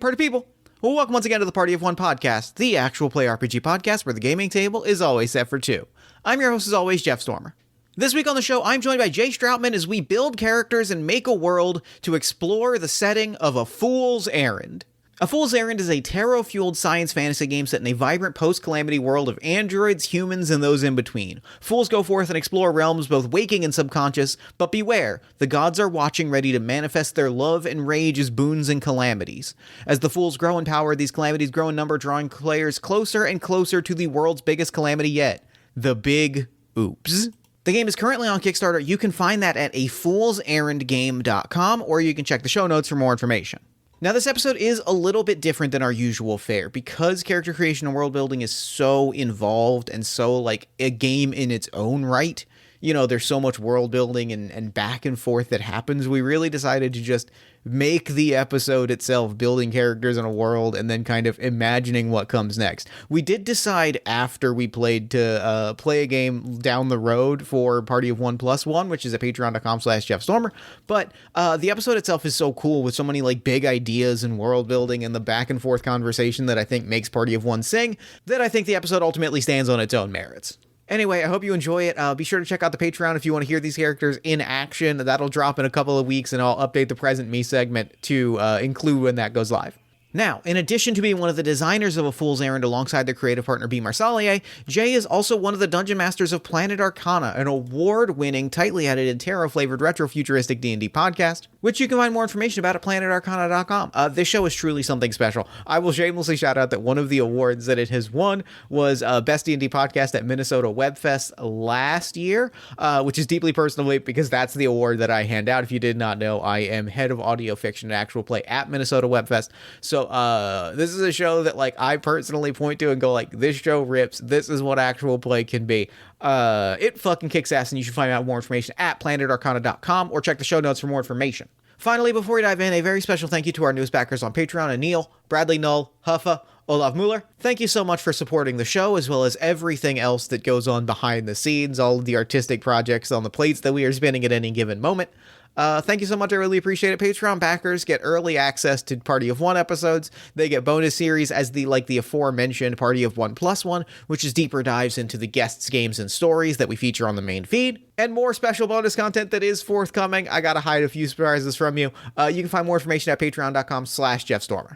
Party people, well, welcome once again to the Party of One podcast, the actual play RPG podcast where the gaming table is always set for two. I'm your host as always, Jeff Stormer. This week on the show, I'm joined by Jay Strautman as we build characters and make a world to explore the setting of A Fool's Errand. A Fool's Errand is a tarot-fueled science fantasy game set in a vibrant post-calamity world of androids, humans, and those in between. Fools go forth and explore realms both waking and subconscious, but beware, the gods are watching, ready to manifest their love and rage as boons and calamities. As the fools grow in power, these calamities grow in number, drawing players closer and closer to the world's biggest calamity yet, the Big Oops. The game is currently on Kickstarter. You can find that at afoolserrandgame.com, or you can check the show notes for more information. Now, this episode is a little bit different than our usual fare because character creation and world building is so involved and so like a game in its own right. You know, there's so much world building and back and forth that happens. We really decided to just make the episode itself building characters in a world and then kind of imagining what comes next. We did decide after we played to play a game down the road for Party of 1+1, which is at patreon.com/JeffStormer. But the episode itself is so cool with so many like big ideas and world building and the back and forth conversation that I think makes Party of One sing, that I think the episode ultimately stands on its own merits. Anyway, I hope you enjoy it. Be sure to check out the Patreon if you want to hear these characters in action. That'll drop in a couple of weeks, and I'll update the Present Me segment to include when that goes live. Now, in addition to being one of the designers of A Fool's Errand alongside their creative partner B. Marsalier, Jay is also one of the Dungeon Masters of Planet Arcana, an award-winning, tightly edited, tarot-flavored, retro-futuristic D&D podcast, which you can find more information about at planetarcana.com. This show is truly something special. I will shamelessly shout out that one of the awards that it has won was Best D&D Podcast at Minnesota Webfest last year, which is deeply personal because that's the award that I hand out. If you did not know, I am head of audio fiction and actual play at Minnesota Webfest. So this is a show that like I personally point to and go like, this show rips. This is what actual play can be. It fucking kicks ass, and you should find out more information at planetarcana.com or check the show notes for more information. Finally, before we dive in, a very special thank you to our newest backers on Patreon, Anil, Bradley Null, Huffa, Olav Mueller. Thank you so much for supporting the show, as well as everything else that goes on behind the scenes, all of the artistic projects on the plates that we are spinning at any given moment. Thank you so much. I really appreciate it. Patreon backers get early access to Party of One episodes. They get bonus series as the aforementioned Party of 1+1, which is deeper dives into the guests, games, and stories that we feature on the main feed, and more special bonus content that is forthcoming. I gotta hide a few surprises from you. You can find more information at patreon.com/JeffStormer.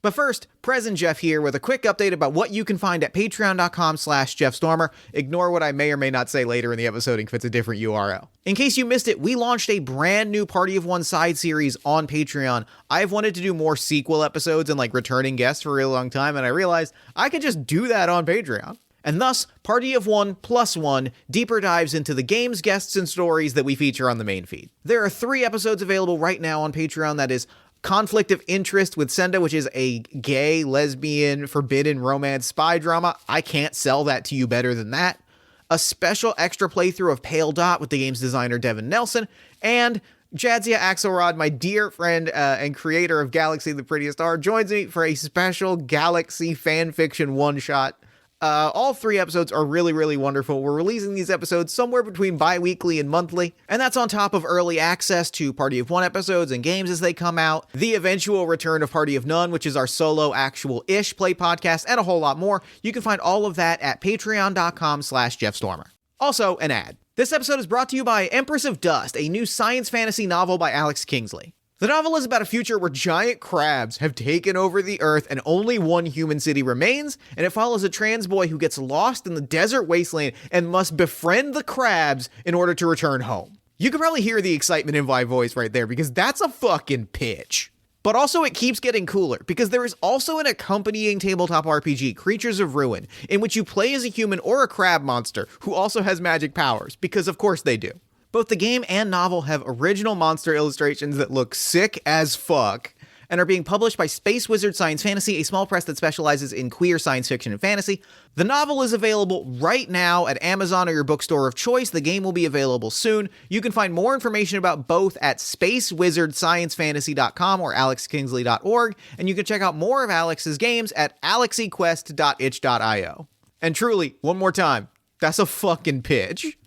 But first, Present Jeff here with a quick update about what you can find at patreon.com/JeffStormer. Ignore what I may or may not say later in the episode if it's a different URL. In case you missed it, we launched a brand new Party of One side series on Patreon. I've wanted to do more sequel episodes and like returning guests for a really long time, and I realized I could just do that on Patreon. And thus, Party of 1+1 deeper dives into the games, guests, and stories that we feature on the main feed. There are 3 episodes available right now on Patreon. That is Conflict of Interest with Senda, which is a gay, lesbian, forbidden romance spy drama. I can't sell that to you better than that. A special extra playthrough of Pale Dot with the game's designer Devin Nelson, and Jadzia Axelrod, my dear friend and creator of Galaxy the Prettiest Star, joins me for a special Galaxy fanfiction one-shot. All 3 episodes are really, really wonderful. We're releasing these episodes somewhere between bi-weekly and monthly, and that's on top of early access to Party of One episodes and games as they come out, the eventual return of Party of None, which is our solo actual-ish play podcast, and a whole lot more. You can find all of that at patreon.com/JeffStormer. Also, an ad. This episode is brought to you by Empress of Dust, a new science fantasy novel by Alex Kingsley. The novel is about a future where giant crabs have taken over the Earth and only one human city remains, and it follows a trans boy who gets lost in the desert wasteland and must befriend the crabs in order to return home. You can probably hear the excitement in my voice right there because that's a fucking pitch. But also it keeps getting cooler because there is also an accompanying tabletop RPG, Creatures of Ruin, in which you play as a human or a crab monster who also has magic powers, because of course they do. Both the game and novel have original monster illustrations that look sick as fuck and are being published by Space Wizard Science Fantasy, a small press that specializes in queer science fiction and fantasy. The novel is available right now at Amazon or your bookstore of choice. The game will be available soon. You can find more information about both at spacewizardsciencefantasy.com or alexkingsley.org, and you can check out more of Alex's games at alexyquest.itch.io. And truly, one more time, that's a fucking pitch.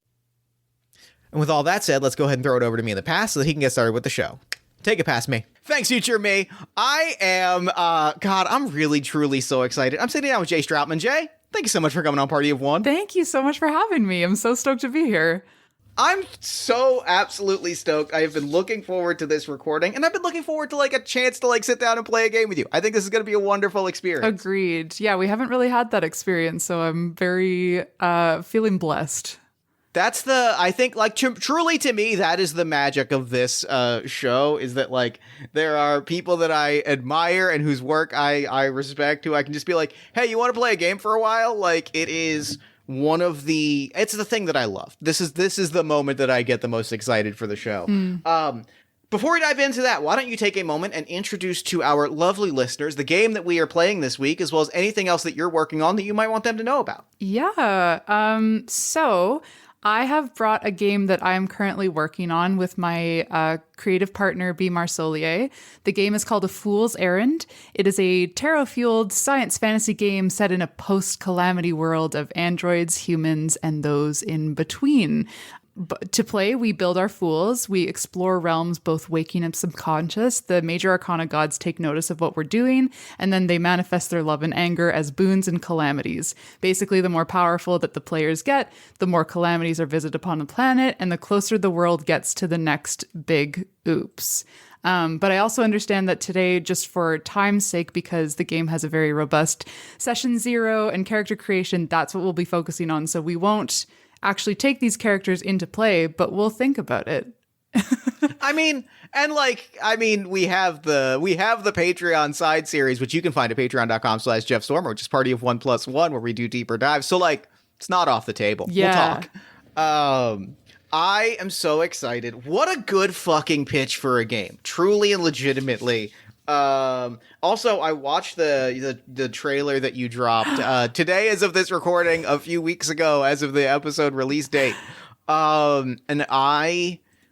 And with all that said, let's go ahead and throw it over to me in the past so that he can get started with the show. Take it past me. Thanks, future me. I am, God, I'm really, truly so excited. I'm sitting down with Jay Strautman. Jay, thank you so much for coming on Party of One. Thank you so much for having me. I'm so stoked to be here. I'm so absolutely stoked. I have been looking forward to this recording, and I've been looking forward to, like, a chance to, like, sit down and play a game with you. I think this is going to be a wonderful experience. Agreed. Yeah, we haven't really had that experience, so I'm very feeling blessed. That's I think, like, truly to me, that is the magic of this show, is that, like, there are people that I admire and whose work I respect, who I can just be like, hey, you want to play a game for a while? Like, it is it's the thing that I love. This is the moment that I get the most excited for the show. Before we dive into that, why don't you take a moment and introduce to our lovely listeners the game that we are playing this week, as well as anything else that you're working on that you might want them to know about. Yeah. So I have brought a game that I'm currently working on with my creative partner, B. Marsolier. The game is called A Fool's Errand. It is a tarot-fueled science fantasy game set in a post-calamity world of androids, humans, and those in between. To play, we build our fools, we explore realms both waking and subconscious. The major arcana gods take notice of what we're doing, and then they manifest their love and anger as boons and calamities. Basically, the more powerful that the players get, the more calamities are visited upon the planet, and the closer the world gets to the next big oops. But I also understand that today, just for time's sake, because the game has a very robust session 0 and character creation, that's what we'll be focusing on. So we won't actually take these characters into play, but we'll think about it. I mean, we have the Patreon side series, which you can find at patreon.com/JeffStormer, which is Party of 1+1, where we do deeper dives. So, like, it's not off the table. Yeah. We'll talk. I am so excited. What a good fucking pitch for a game. Truly and legitimately. Also, I watched the trailer that you dropped today as of this recording, a few weeks ago as of the episode release date. And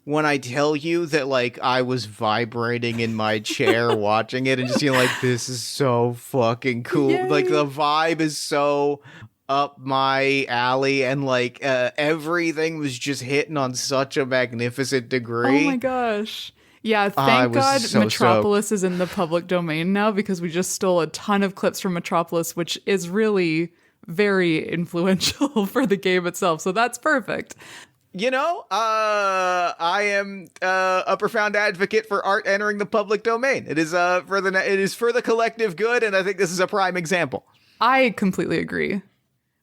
when I tell you that, like, I was vibrating in my chair watching it and just feeling like, this is so fucking cool. Yay. Like, the vibe is so up my alley, and, like, everything was just hitting on such a magnificent degree. Oh my gosh. Yeah, thank God Metropolis is in the public domain now, because we just stole a ton of clips from Metropolis, which is really very influential for the game itself. So that's perfect. You know, I am a profound advocate for art entering the public domain. It is for the collective good, and I think this is a prime example. I completely agree.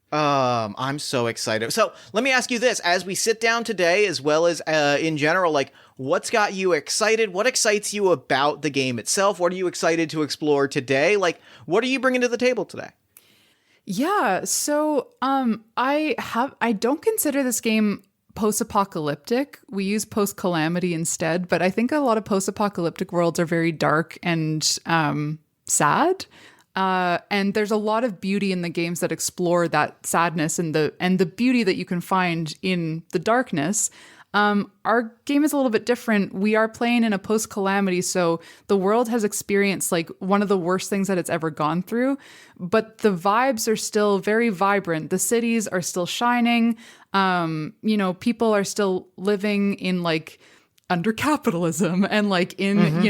I'm so excited. So let me ask you this: as we sit down today, as well as in general, like, what's got you excited? What excites you about the game itself? What are you excited to explore today? Like, what are you bringing to the table today? Yeah, so I don't consider this game post-apocalyptic. We use post-calamity instead, but I think a lot of post-apocalyptic worlds are very dark and sad. And there's a lot of beauty in the games that explore that sadness and the beauty that you can find in the darkness. Our game is a little bit different. We are playing in a post-calamity, so the world has experienced, like, one of the worst things that it's ever gone through, but the vibes are still very vibrant. The cities are still shining. People are still living in, like, under capitalism, and, like, in,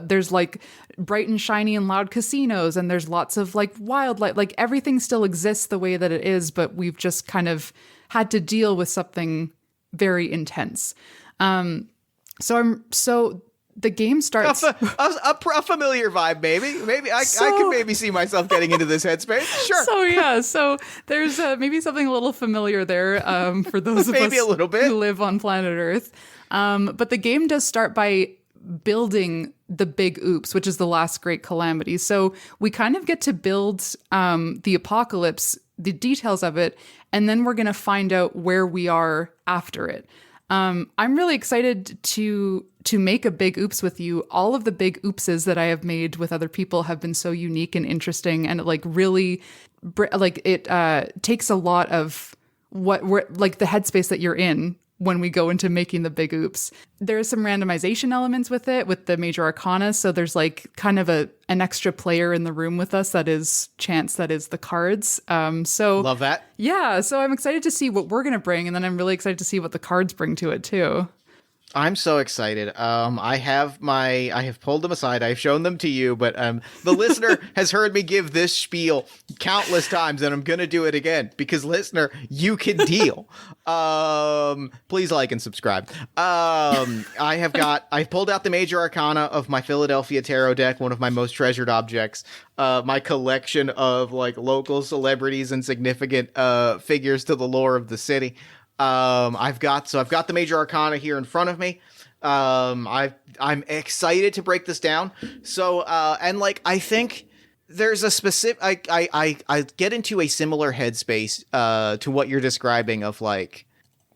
there's, like, bright and shiny and loud casinos, and there's lots of, like, wildlife. Like, everything still exists the way that it is, but we've just kind of had to deal with something very intense. So the game starts a familiar vibe, maybe I can maybe see myself getting into this headspace. Sure. So there's maybe something a little familiar there for those of maybe us a little bit who live on planet Earth. But the game does start by building the big oops, which is the last great calamity. So we kind of get to build the apocalypse, the details of it, and then we're going to find out where we are after it. I'm really excited to make a big oops with you. All of the big oopses that I have made with other people have been so unique and interesting, and it takes a lot of what we're, like, the headspace that you're in when we go into making the big oops. There's some randomization elements with it, with the major arcana. So there's, like, kind of an extra player in the room with us that is chance, that is the cards. So love that. Yeah. So I'm excited to see what we're going to bring. And then I'm really excited to see what the cards bring to it too. I'm so excited. I have pulled them aside. I've shown them to you, but the listener has heard me give this spiel countless times, and I'm gonna do it again because, listener, you can deal. Please like and subscribe. I've pulled out the major arcana of my Philadelphia Tarot deck, one of my most treasured objects. My collection of like local celebrities and significant figures to the lore of the city. I've got the major arcana here in front of me. I'm excited to break this down. So, and like, I think there's a specific, I get into a similar headspace, to what you're describing of like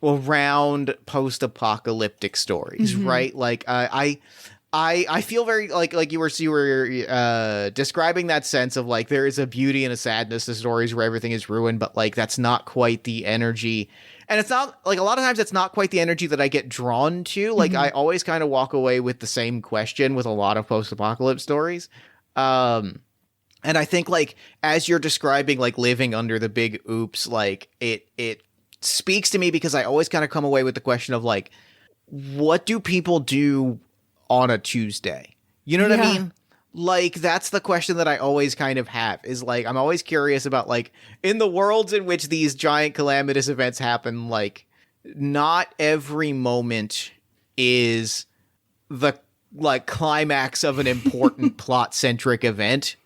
around post-apocalyptic stories, right? Like, I feel very like you were describing that sense of like there is a beauty and a sadness to stories where everything is ruined, but like that's not quite the energy. And it's not like a lot of times it's not quite the energy that I get drawn to. Like I always kind of walk away with the same question with a lot of post-apocalypse stories. And I think like as you're describing like living under the big oops, like it speaks to me because I always kind of come away with the question of like, what do people do on a Tuesday? You know what I mean? Like, that's the question that I always kind of have is like, I'm always curious about like in the worlds in which these giant calamitous events happen, like not every moment is the like climax of an important plot centric event.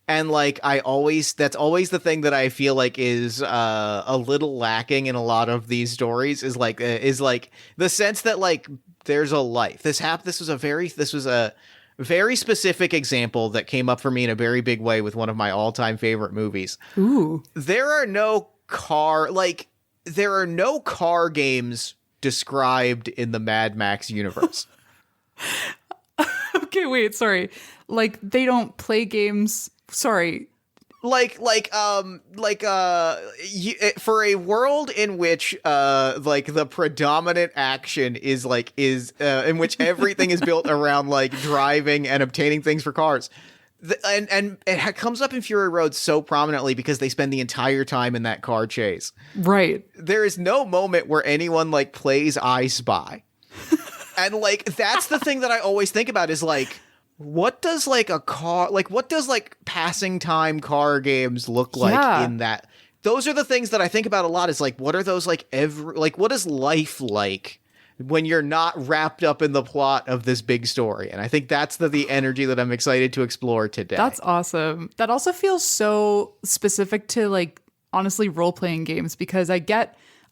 And like, that's always the thing that I feel like is a little lacking in a lot of these stories is like the sense that like there's a life. This was a very specific example that came up for me in a very big way with one of my all-time favorite movies. Ooh. There are no car games described in the Mad Max universe. Okay, wait, sorry. Like they don't play games. Sorry. For a world in which like the predominant action is in which everything is built around like driving and obtaining things for cars, and it comes up in Fury Road so prominently because they spend the entire time in that car chase. Right. There is no moment where anyone like plays I Spy, and like that's the thing that I always think about is like, what does like passing time car games look like in that? Those are the things that I think about a lot is like, what are those like what is life like when you're not wrapped up in the plot of this big story? And I think that's the energy that I'm excited to explore today. That's awesome. That also feels so specific to like, honestly, role-playing games because I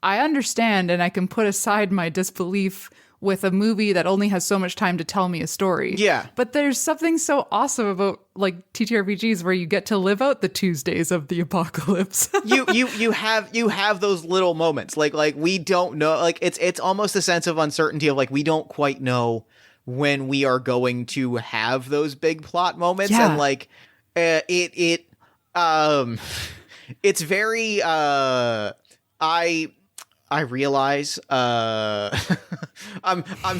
understand and I can put aside my disbelief with a movie that only has so much time to tell me a story. Yeah. But there's something so awesome about like TTRPGs where you get to live out the Tuesdays of the apocalypse. you have those little moments. Like we don't know, like it's almost a sense of uncertainty of like we don't quite know when we are going to have those big plot moments. Yeah. And like it's very I realize I'm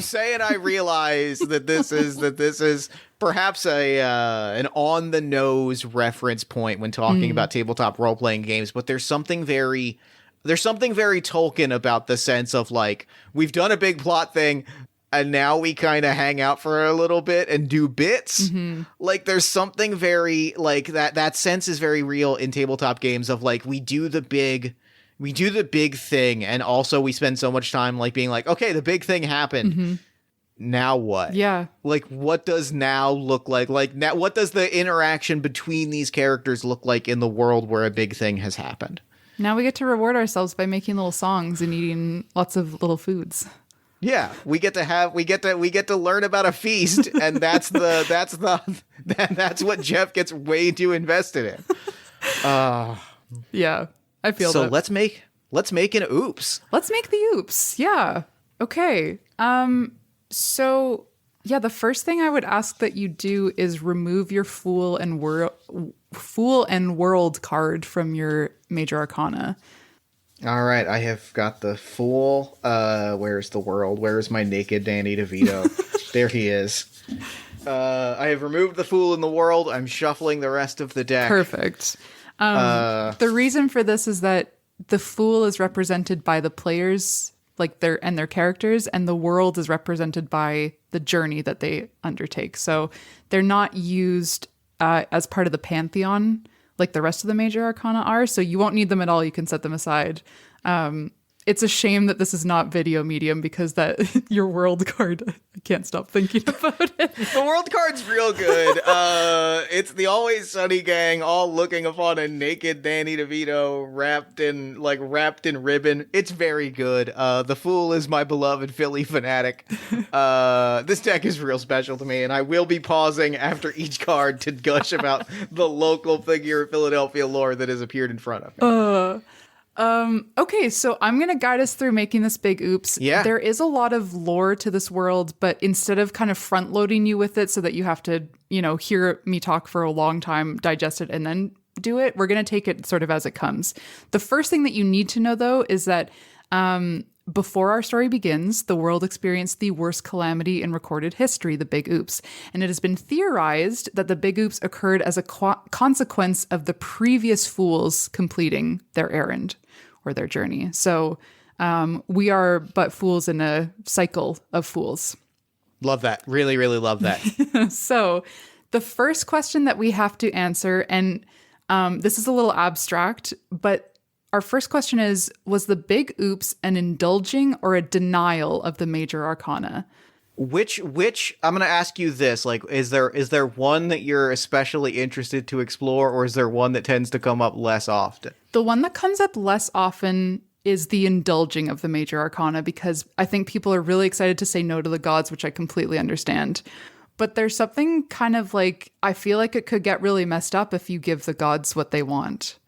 saying I realize that this is perhaps an on the nose reference point when talking about tabletop role playing games, but there's something very Tolkien about the sense of like we've done a big plot thing and now we kind of hang out for a little bit and do bits. Like there's something very like that sense is very real in tabletop games of like we do the big thing, and also we spend so much time like being like, okay, the big thing happened. Now what? Yeah. Like, what does now look like? Like, now, what does the interaction between these characters look like in the world where a big thing has happened? Now we get to reward ourselves by making little songs and eating lots of little foods. Yeah, we get to learn about a feast, and that's what Jeff gets way too invested in. Yeah. I feel so that. let's make an oops. Let's make the oops. Yeah. Okay. So yeah, the first thing I would ask that you do is remove your Fool and World card from your Major Arcana. All right, I have got the Fool. Where's the World? Where's my naked Danny DeVito? There he is. I have removed the Fool in the World. I'm shuffling the rest of the deck. Perfect. The reason for this is that the Fool is represented by the player's like their characters, and the world is represented by the journey that they undertake. So they're not used as part of the pantheon like the rest of the major arcana are. So you won't need them at all. You can set them aside. It's a shame that this is not video medium because that your world card, I can't stop thinking about it. The world card's real good. It's the Always Sunny gang all looking upon a naked Danny DeVito wrapped in ribbon. It's very good. The Fool is my beloved Philly fanatic. This deck is real special to me, and I will be pausing after each card to gush about the local figure of Philadelphia lore that has appeared in front of me. Okay, so I'm going to guide us through making this big oops. Yeah. There is a lot of lore to this world, but instead of kind of front loading you with it so that you have to, hear me talk for a long time, digest it, and then do it, we're going to take it sort of as it comes. The first thing that you need to know, though, is that before our story begins, the world experienced the worst calamity in recorded history, the Big Oops. And it has been theorized that the Big Oops occurred as a consequence of the previous fools completing their errand or their journey. So we are but fools in a cycle of fools. Love that. Really, really love that. So the first question that we have to answer, and this is a little abstract, but our first question is, was the Big Oops an indulging or a denial of the major arcana? Which I'm going to ask you this, like, is there one that you're especially interested to explore, or is there one that tends to come up less often? The one that comes up less often is the indulging of the major arcana, because I think people are really excited to say no to the gods, which I completely understand. But there's something kind of like, I feel like it could get really messed up if you give the gods what they want.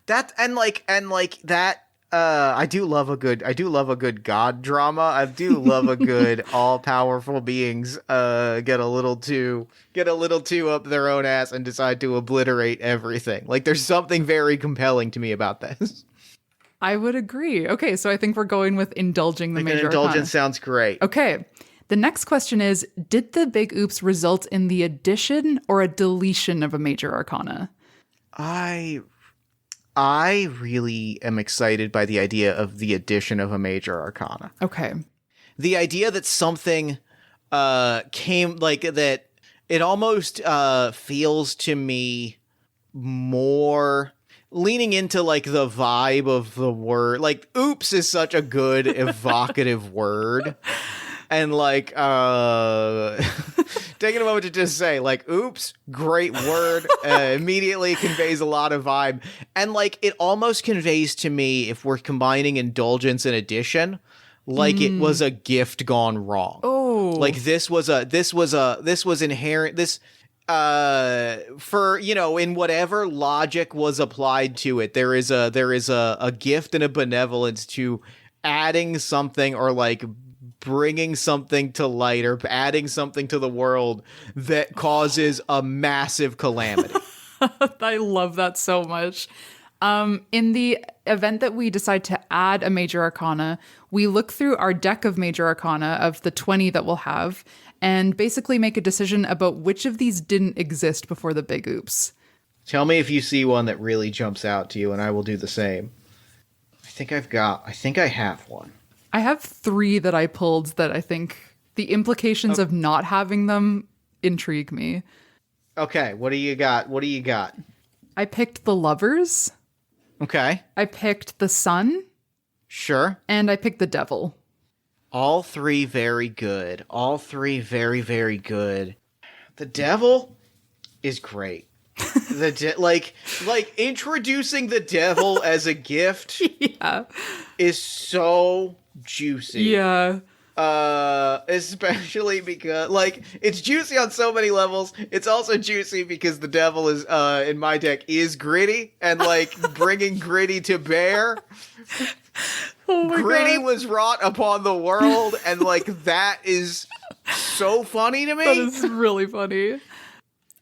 That and that. I do love a good god drama. I do love a good all powerful beings get a little too up their own ass and decide to obliterate everything. Like, there's something very compelling to me about this. I would agree. Okay, so I think we're going with indulging the major arcana. Indulgence sounds great. Okay. The next question is, did the Big Oops result in the addition or a deletion of a major arcana? I really am excited by the idea of the addition of a major arcana. Okay. The idea that something came, like, that it almost feels to me more leaning into, like, the vibe of the word. Like, oops is such a good evocative word. And, like, taking a moment to just say, like, oops, great word, immediately conveys a lot of vibe. And, like, it almost conveys to me, if we're combining indulgence and addition, like it was a gift gone wrong. Oh. Like, this was inherent, for, in whatever logic was applied to it, there is a gift and a benevolence to adding something, or, like, bringing something to light, or adding something to the world that causes a massive calamity. I love that so much. In the event that we decide to add a major arcana, we look through our deck of major arcana of the 20 that we'll have, and basically make a decision about which of these didn't exist before the Big Oops. Tell me if you see one that really jumps out to you, and I will do the same. I think I have one. I have 3 that I pulled that I think the implications of not having them intrigue me. Okay, what do you got? I picked the Lovers. Okay. I picked the Sun. Sure. And I picked the Devil. All 3 very good. All 3 very, very good. The Devil is great. Like introducing the Devil as a gift is so juicy. Yeah. Especially because, like, it's juicy on so many levels. It's also juicy because the Devil is, in my deck, is gritty, and, like, bringing gritty to bear. Oh my Gritty God. was wrought upon the world, and, like, that is so funny to me. That is really funny.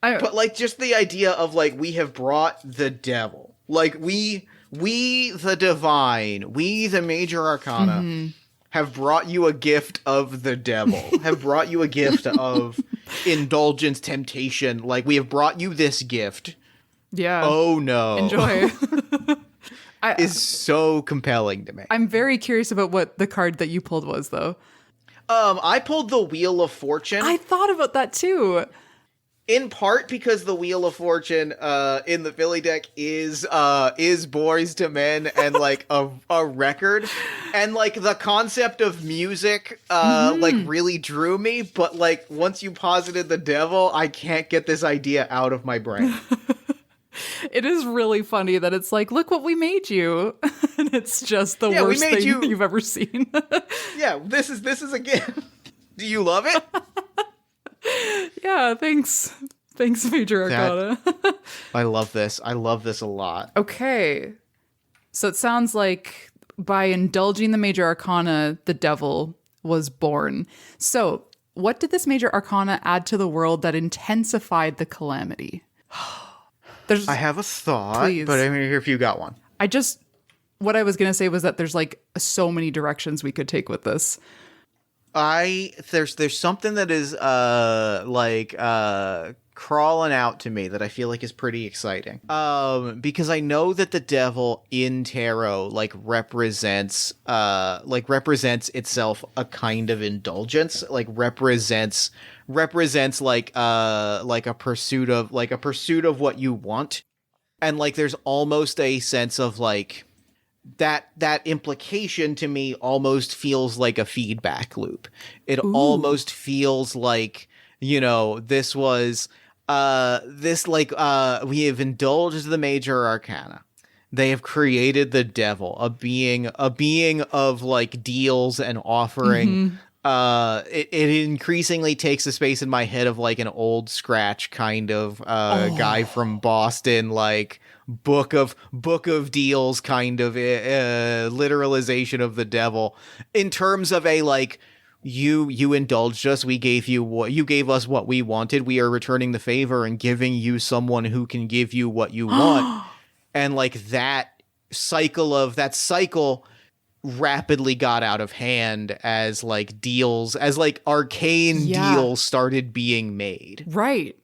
But, like, just the idea of, like, we have brought the Devil. Like, we the divine, we the major arcana, have brought you a gift of the Devil, have brought you a gift of indulgence, temptation. Like, we have brought you this gift. Yeah. Oh, no. Enjoy. is so compelling to me. I'm very curious about what the card that you pulled was, though. I pulled the Wheel of Fortune. I thought about that too. In part because the Wheel of Fortune in the Philly deck is Boys to Men and like a record, and like the concept of music like really drew me, but like once you posited the devil, I can't get this idea out of my brain. It is really funny that it's like, look what we made you. And it's just the worst thing you've ever seen. Yeah, this is again. Do you love it? Yeah, thanks. Thanks, Major Arcana. I love this. I love this a lot. Okay. So it sounds like by indulging the Major Arcana, the devil was born. So what did this Major Arcana add to the world that intensified the calamity? I have a thought, Please. but I'm here if you got one. What I was going to say was that there's like so many directions we could take with this. There's something that is crawling out to me that I feel like is pretty exciting. Because I know that the devil in tarot represents itself a kind of indulgence, represents like a pursuit of what you want. And like there's almost a sense of like that implication to me almost feels like a feedback loop. It almost feels like, this was we have indulged the Major Arcana. They have created the devil, a being of like deals and offering. It increasingly takes the space in my head of like an old Scratch kind of guy from Boston, like book of deals kind of literalization of the devil in terms of a like you indulged us, we gave us what we wanted, we are returning the favor and giving you someone who can give you what you want. And like that cycle rapidly got out of hand as like arcane deals started being made. Right.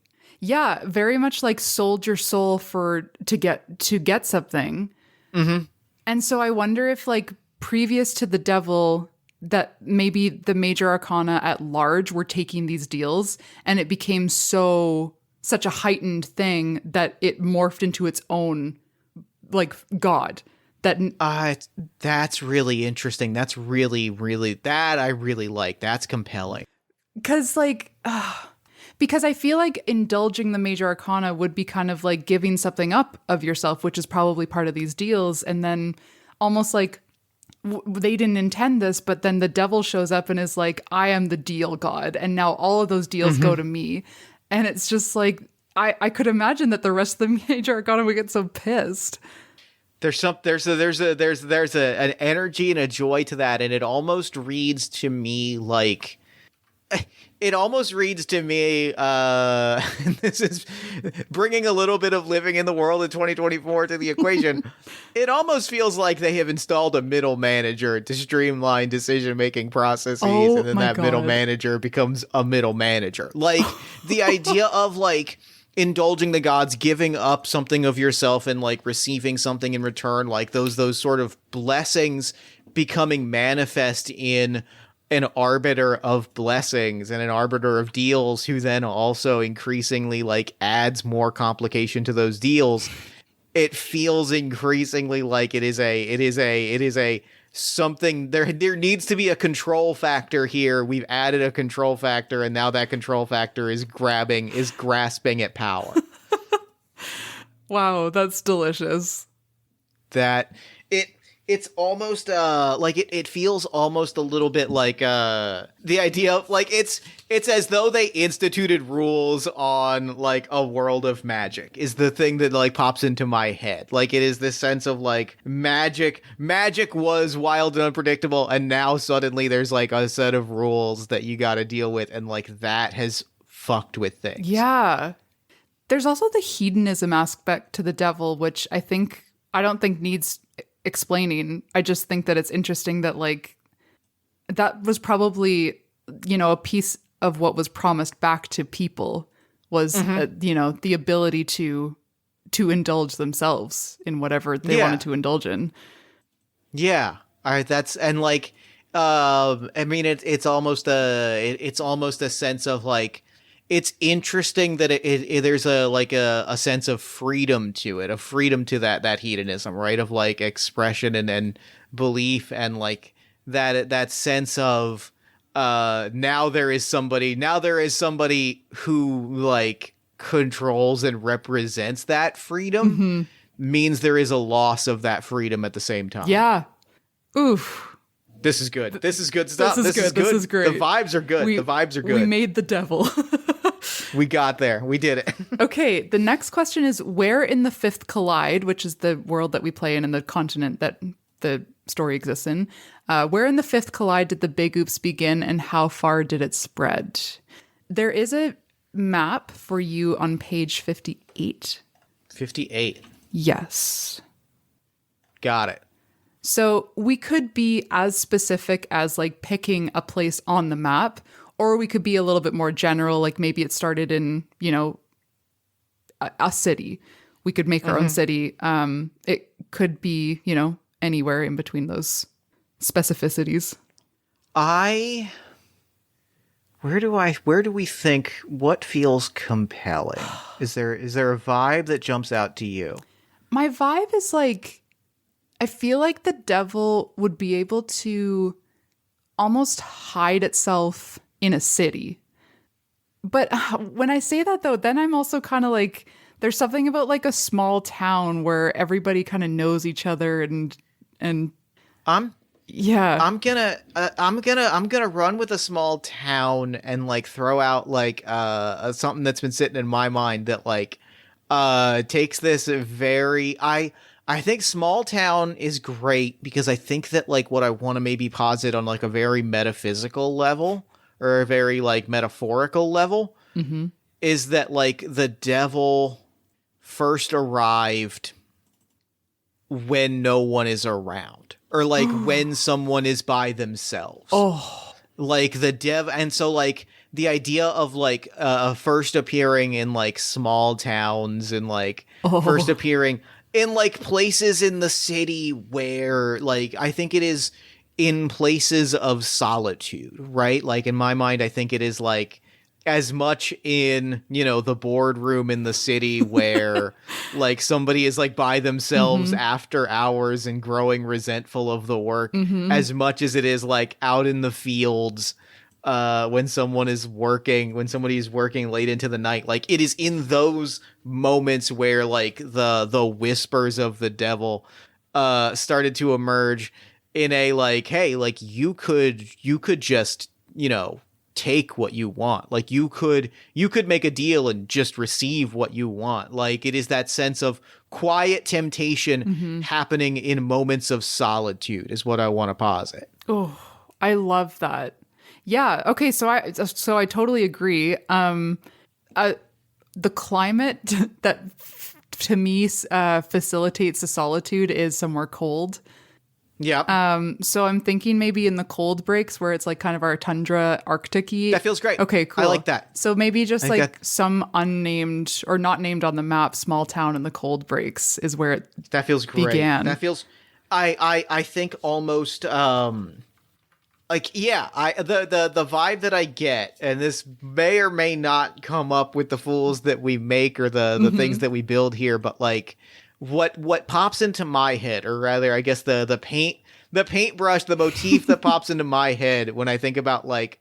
Yeah, very much like sold your soul to get something. Mm-hmm. And so I wonder if like previous to the devil, that maybe the Major Arcana at large were taking these deals and it became such a heightened thing that it morphed into its own like god. That's really interesting. That's really, that I really like. That's compelling. Because I feel like indulging the Major Arcana would be kind of like giving something up of yourself, which is probably part of these deals. And then almost like they didn't intend this, but then the devil shows up and is like, I am the deal god. And now all of those deals go to me. And it's just like, I could imagine that the rest of the Major Arcana would get so pissed. There's an energy and a joy to that, and it almost reads to me like this is bringing a little bit of living in the world in 2024 to the equation. It almost feels like they have installed a middle manager to streamline decision-making processes, and then that middle manager becomes a middle manager. Like the idea of like indulging the gods, giving up something of yourself and like receiving something in return, like those sort of blessings becoming manifest in an arbiter of blessings and an arbiter of deals who then also increasingly like adds more complication to those deals. It feels increasingly like it is a something there needs to be a control factor here. We've added a control factor, and now that control factor is grasping at power. Wow, that's delicious. It's almost it feels almost a little bit like the idea of like it's as though they instituted rules on like a world of magic is the thing that like pops into my head. Like it is this sense of like magic was wild and unpredictable, and now suddenly there's like a set of rules that you got to deal with, and like that has fucked with things. Yeah. There's also the hedonism aspect to the devil, which I don't think needs explaining. I just think that it's interesting that like that was probably, a piece of what was promised back to people was, the ability to to indulge themselves in whatever they wanted to indulge in. Yeah. All right. That's, and like, I mean, it's almost a sense of like, it's interesting that there's a sense of freedom to it, a freedom to that hedonism, right? Of like expression and belief, and like that sense of now there is somebody who like controls and represents that freedom, means there is a loss of that freedom at the same time. Yeah. Oof. This is good. This is good stuff. This is good. This is great. The vibes are good. The vibes are good. We made the devil. We got there. We did it. Okay, the next question is, where in the Fifth Collide, which is the world that we play in and the continent that the story exists in, where in the Fifth Collide did the Big Oops begin, and how far did it spread? There is a map for you on page 58. 58. Yes. Got it. So we could be as specific as like picking a place on the map, or we could be a little bit more general, like maybe it started in, you know, a city. We could make our own city. It could be, you know, anywhere in between those specificities. Where do we think, what feels compelling? Is there a vibe that jumps out to you? My vibe is like, I feel like the devil would be able to almost hide itself in a city. But when I say that, though, then I'm also kind of like, there's something about like a small town where everybody kind of knows each other and yeah. I'm gonna run with a small town and like throw out like something that's been sitting in my mind that like takes this very I think small town is great because I think that like what I want to maybe posit on like a very metaphysical level or a very like metaphorical level is that like the devil first arrived when no one is around, or like when someone is by themselves. Like the and so like the idea of like first appearing in like small towns and like first appearing in like places in the city where like I think it is in places of solitude, right? Like in my mind, I think it is like as much in, you know, the boardroom in the city where like somebody is like by themselves after hours and growing resentful of the work, as much as it is like out in the fields when somebody is working late into the night. Like it is in those moments where like the whispers of the devil started to emerge in a like, hey, like you could just, you know, take what you want. Like you could make a deal and just receive what you want. Like it is that sense of quiet temptation happening in moments of solitude is what I want to posit. Oh, I love that. Yeah. Okay. So I totally agree. The climate that to me facilitates the solitude is somewhere cold. Yeah. So I'm thinking maybe in the cold breaks where it's like kind of our tundra Arctic-y. That feels great. Okay, cool. I like that. So maybe just like some unnamed or not named on the map small town in the cold breaks is where it that feels great. Began. That feels I think almost like the vibe that I get, and this may or may not come up with the fools that we make or the things that we build here, but like what pops into my head, or rather I guess the paintbrush, the motif that pops into my head when I think about like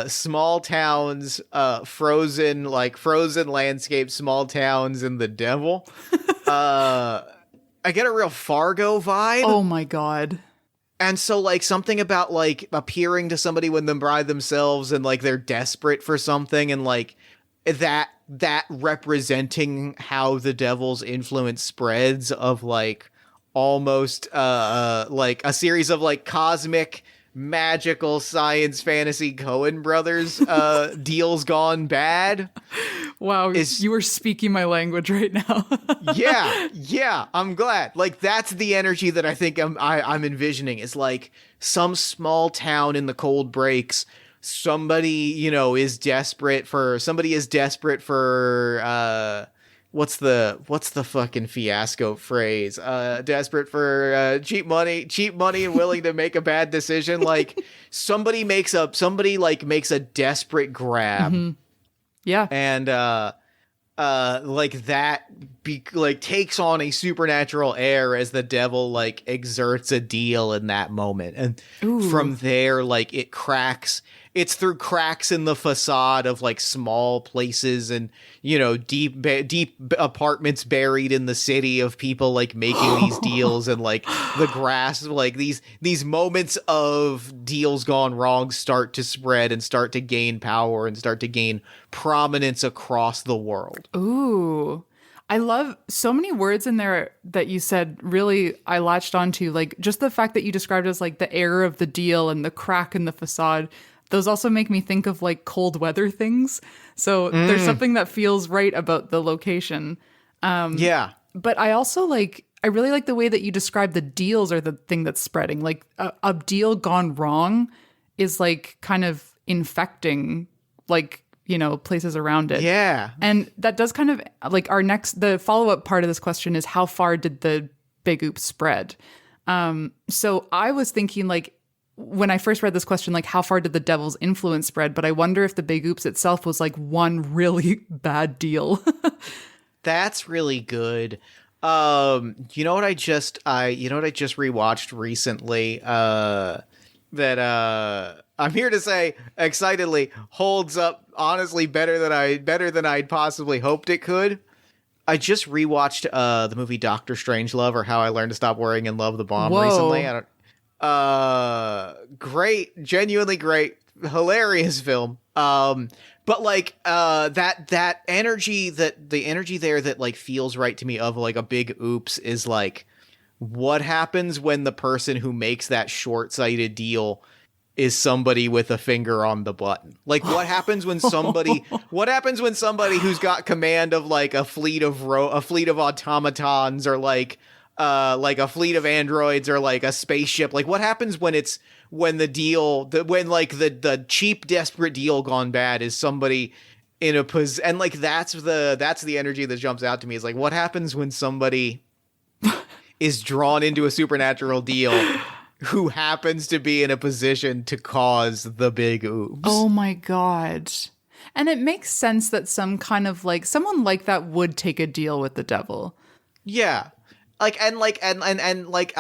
small towns, frozen landscape, small towns, and the devil. I get a real Fargo vibe. Oh my god. And so like something about like appearing to somebody when they're by themselves and like they're desperate for something, and like that representing how the devil's influence spreads, of like almost like a series of like cosmic magical science fantasy Coen brothers deals gone bad. Wow, you were speaking my language right now. yeah, I'm glad. Like that's the energy that I think I'm envisioning, is like some small town in the cold breaks. Somebody is desperate for what's the fucking fiasco phrase? Desperate for cheap money and willing to make a bad decision. Like somebody makes a desperate grab. Yeah. And like that takes on a supernatural air as the devil like exerts a deal in that moment. And from there, like it's through cracks in the facade of like small places and, you know, deep apartments buried in the city of people like making these deals, and like the grass, like these moments of deals gone wrong start to spread and start to gain power and start to gain prominence across the world. Ooh. I love so many words in there that you said. Really, I latched onto, like, just the fact that you described as like the air of the deal and the crack in the facade. Those also make me think of like cold weather things. So there's something that feels right about the location. Yeah. But I also I really like the way that you describe the deals are the thing that's spreading. Like a deal gone wrong is like kind of infecting, like, you know, places around it. Yeah. And that does kind of like the follow-up part of this question is, how far did the big oops spread? So I was thinking, like, when I first read this question, like, how far did the devil's influence spread? But I wonder if the big oops itself was like one really bad deal. That's really good. You know what I just rewatched recently? That I'm here to say excitedly holds up honestly better than I'd possibly hoped it could. I just rewatched the movie Doctor Strangelove, or How I Learned to Stop Worrying and Love the Bomb recently. Great, genuinely great, hilarious film. But like that energy, the energy there that like feels right to me of like a big oops is like, what happens when the person who makes that short-sighted deal is somebody with a finger on the button? Like, what happens when somebody who's got command of like a fleet of automatons, or like a fleet of androids, or like a spaceship? Like, what happens when the cheap desperate deal gone bad is somebody in a and like that's the energy that jumps out to me, is like, what happens when somebody is drawn into a supernatural deal who happens to be in a position to cause the big oops? Oh my God. And it makes sense that someone like that would take a deal with the devil. Yeah. I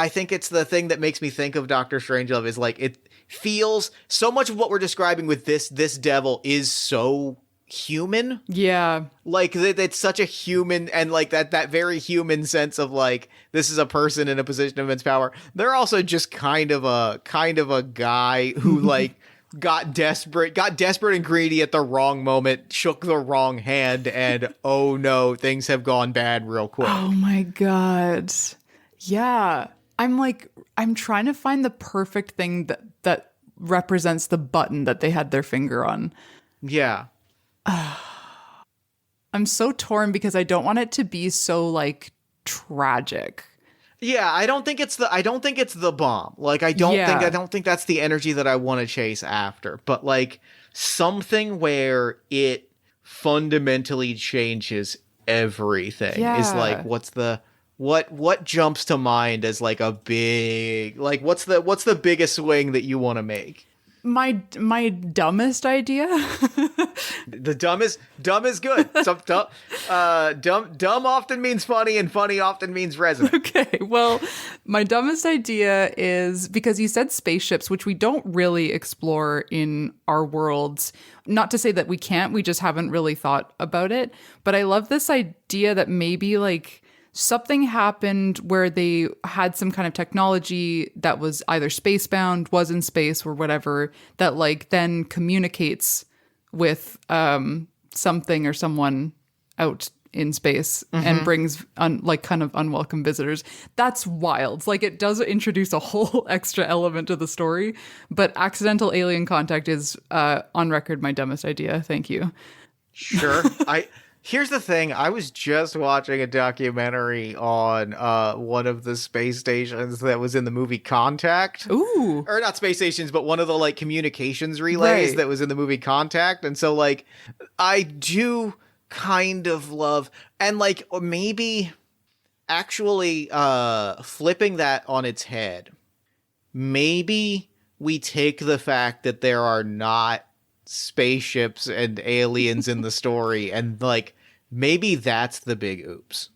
think it's the thing that makes me think of Doctor Strangelove is like, it feels so much of what we're describing with this devil is so human. Yeah. Like it's such a human, and like that very human sense of like, this is a person in a position of immense power. They're also just kind of a guy who like got desperate and greedy at the wrong moment, shook the wrong hand, and oh no, things have gone bad real quick. Oh my God. Yeah. I'm trying to find the perfect thing that represents the button that they had their finger on. Yeah. I'm so torn because I don't want it to be so like tragic. Yeah, I don't think it's the bomb. Like I don't think that's the energy that I want to chase after. But like something where it fundamentally changes everything is like, what jumps to mind as like a big, like what's the biggest swing that you want to make? My dumbest idea. The dumb is good. Dumb often means funny, and funny often means resonant. Okay, well, my dumbest idea is, because you said spaceships, which we don't really explore in our worlds. Not to say that we can't, we just haven't really thought about it. But I love this idea that maybe like something happened where they had some kind of technology that was either spacebound, was in space, or whatever, that like then communicates with something or someone out in space and brings kind of unwelcome visitors. That's wild. Like, it does introduce a whole extra element to the story, but accidental alien contact is on record my dumbest idea. Thank you. Sure. Here's the thing. I was just watching a documentary on one of the space stations that was in the movie Contact. Ooh. Or not space stations, but one of the like communications relays that was in the movie Contact. And so like I do kind of love, and like maybe actually flipping that on its head. Maybe we take the fact that there are not spaceships and aliens in the story, and like maybe that's the big oops.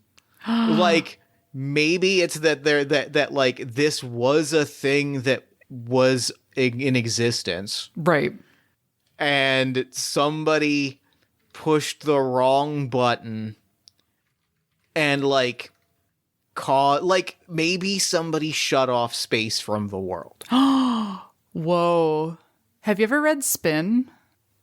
Like maybe it's that that like this was a thing that was in existence, Right. and somebody pushed the wrong button and like like maybe somebody shut off space from the world. Whoa. Have you ever read Spin?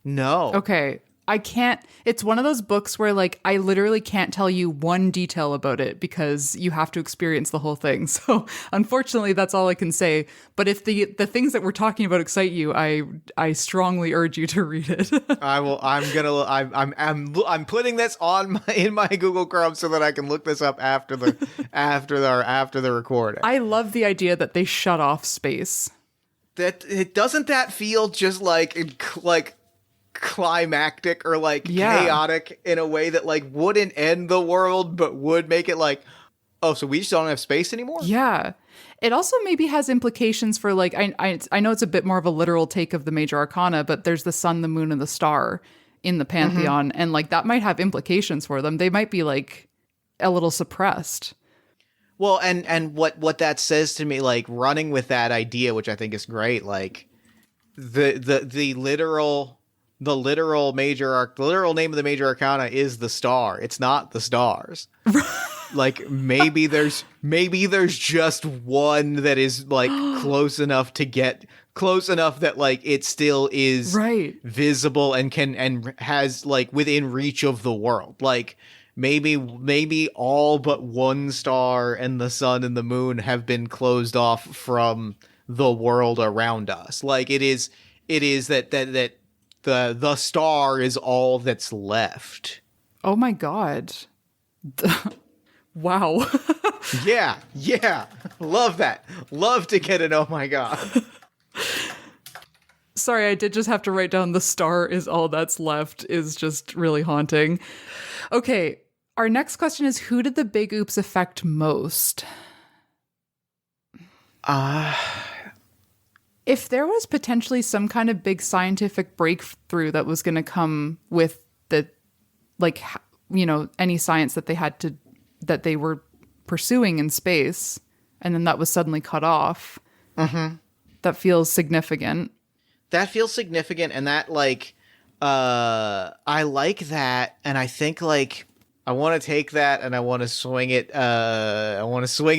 No. Okay. I can't. It's one of those books where, like, I literally can't tell you one detail about it because you have to experience the whole thing. So, unfortunately, that's all I can say. But if the things that we're talking about excite you, I strongly urge you to read it. I will. I'm putting this on in my Google Chrome so that I can look this up after the recording. I love the idea that they shut off space. Doesn't that feel just like climactic or like chaotic in a way that like wouldn't end the world but would make it like, oh, so we just don't have space anymore? Yeah. It also maybe has implications for like, I know it's a bit more of a literal take of the major arcana, but there's the sun, the moon, and the star in the pantheon. And like that might have implications for them. They might be like a little suppressed. Well, and what that says to me, like running with that idea, which I think is great, like the literal name of the major arcana is the star. It's not the stars. Like maybe there's just one that is like close enough that like it still is right, visible and has like within reach of the world. Like maybe all but one star and the sun and the moon have been closed off from the world around us. Like it is that the star is all that's left. Oh my God. Wow. Yeah. Love that. Love to get an oh my God. Sorry, I did just have to write down the star is all that's left is just really haunting. Okay, our next question is, who did the big oops affect most? If there was potentially some kind of big scientific breakthrough that was going to come with the, like, you know, any science that that they were pursuing in space, and then that was suddenly cut off, that feels significant. That feels significant, and that, like, I like that, and I think, like, I want to take that and I want to swing it, I want to swing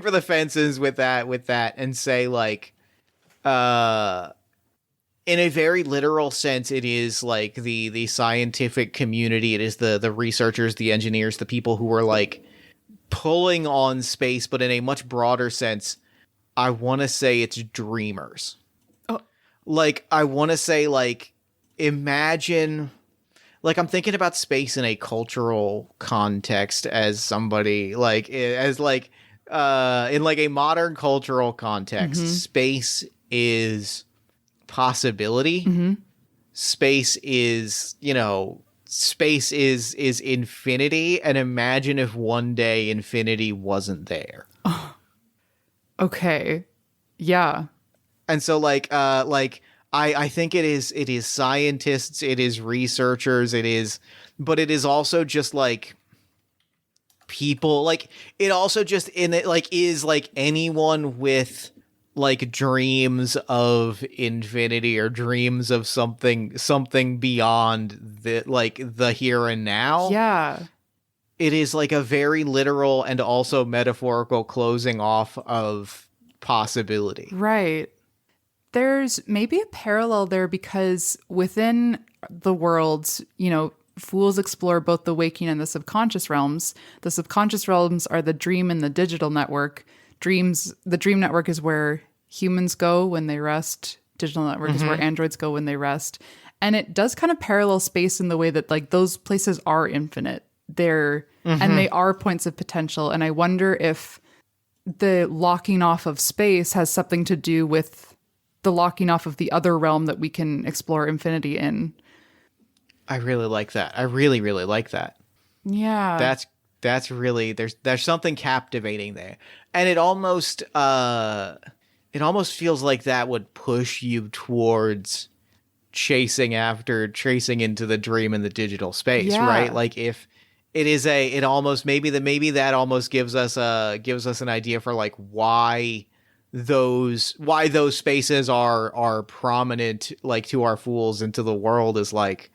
for the fences with that, and say, like, in a very literal sense, it is like the scientific community. It is the researchers, the engineers, the people who are like pulling on space, but in a much broader sense, I want to say it's dreamers. Oh. Like, I want to say, like, imagine, like, I'm thinking about space in a cultural context as somebody like, as like, in like a modern cultural context, space is possibility. Space is, you know, space is infinity, and imagine if one day infinity wasn't there. Okay. Yeah. And so like I think it is scientists, it is researchers, but it is also just like people, like it also just in it like is like anyone with like dreams of infinity or dreams of something beyond the here and now. Yeah. It is like a very literal and also metaphorical closing off of possibility. Right. There's maybe a parallel there because within the worlds, you know, fools explore both the waking and the subconscious realms. The subconscious realms are the dream and the digital network. The dream network is where humans go when they rest. Digital network is where androids go when they rest. And it does kind of parallel space in the way that like those places are infinite. And they are points of potential. And I wonder if the locking off of space has something to do with the locking off of the other realm that we can explore infinity in. I really like that. I really, really like that. Yeah. That's really there's something captivating there. And it almost feels like that would push you towards chasing into the dream in the digital space, right? Yeah. Like if it almost maybe that almost gives us an idea for like why those spaces are prominent, like to our fools and to the world, is like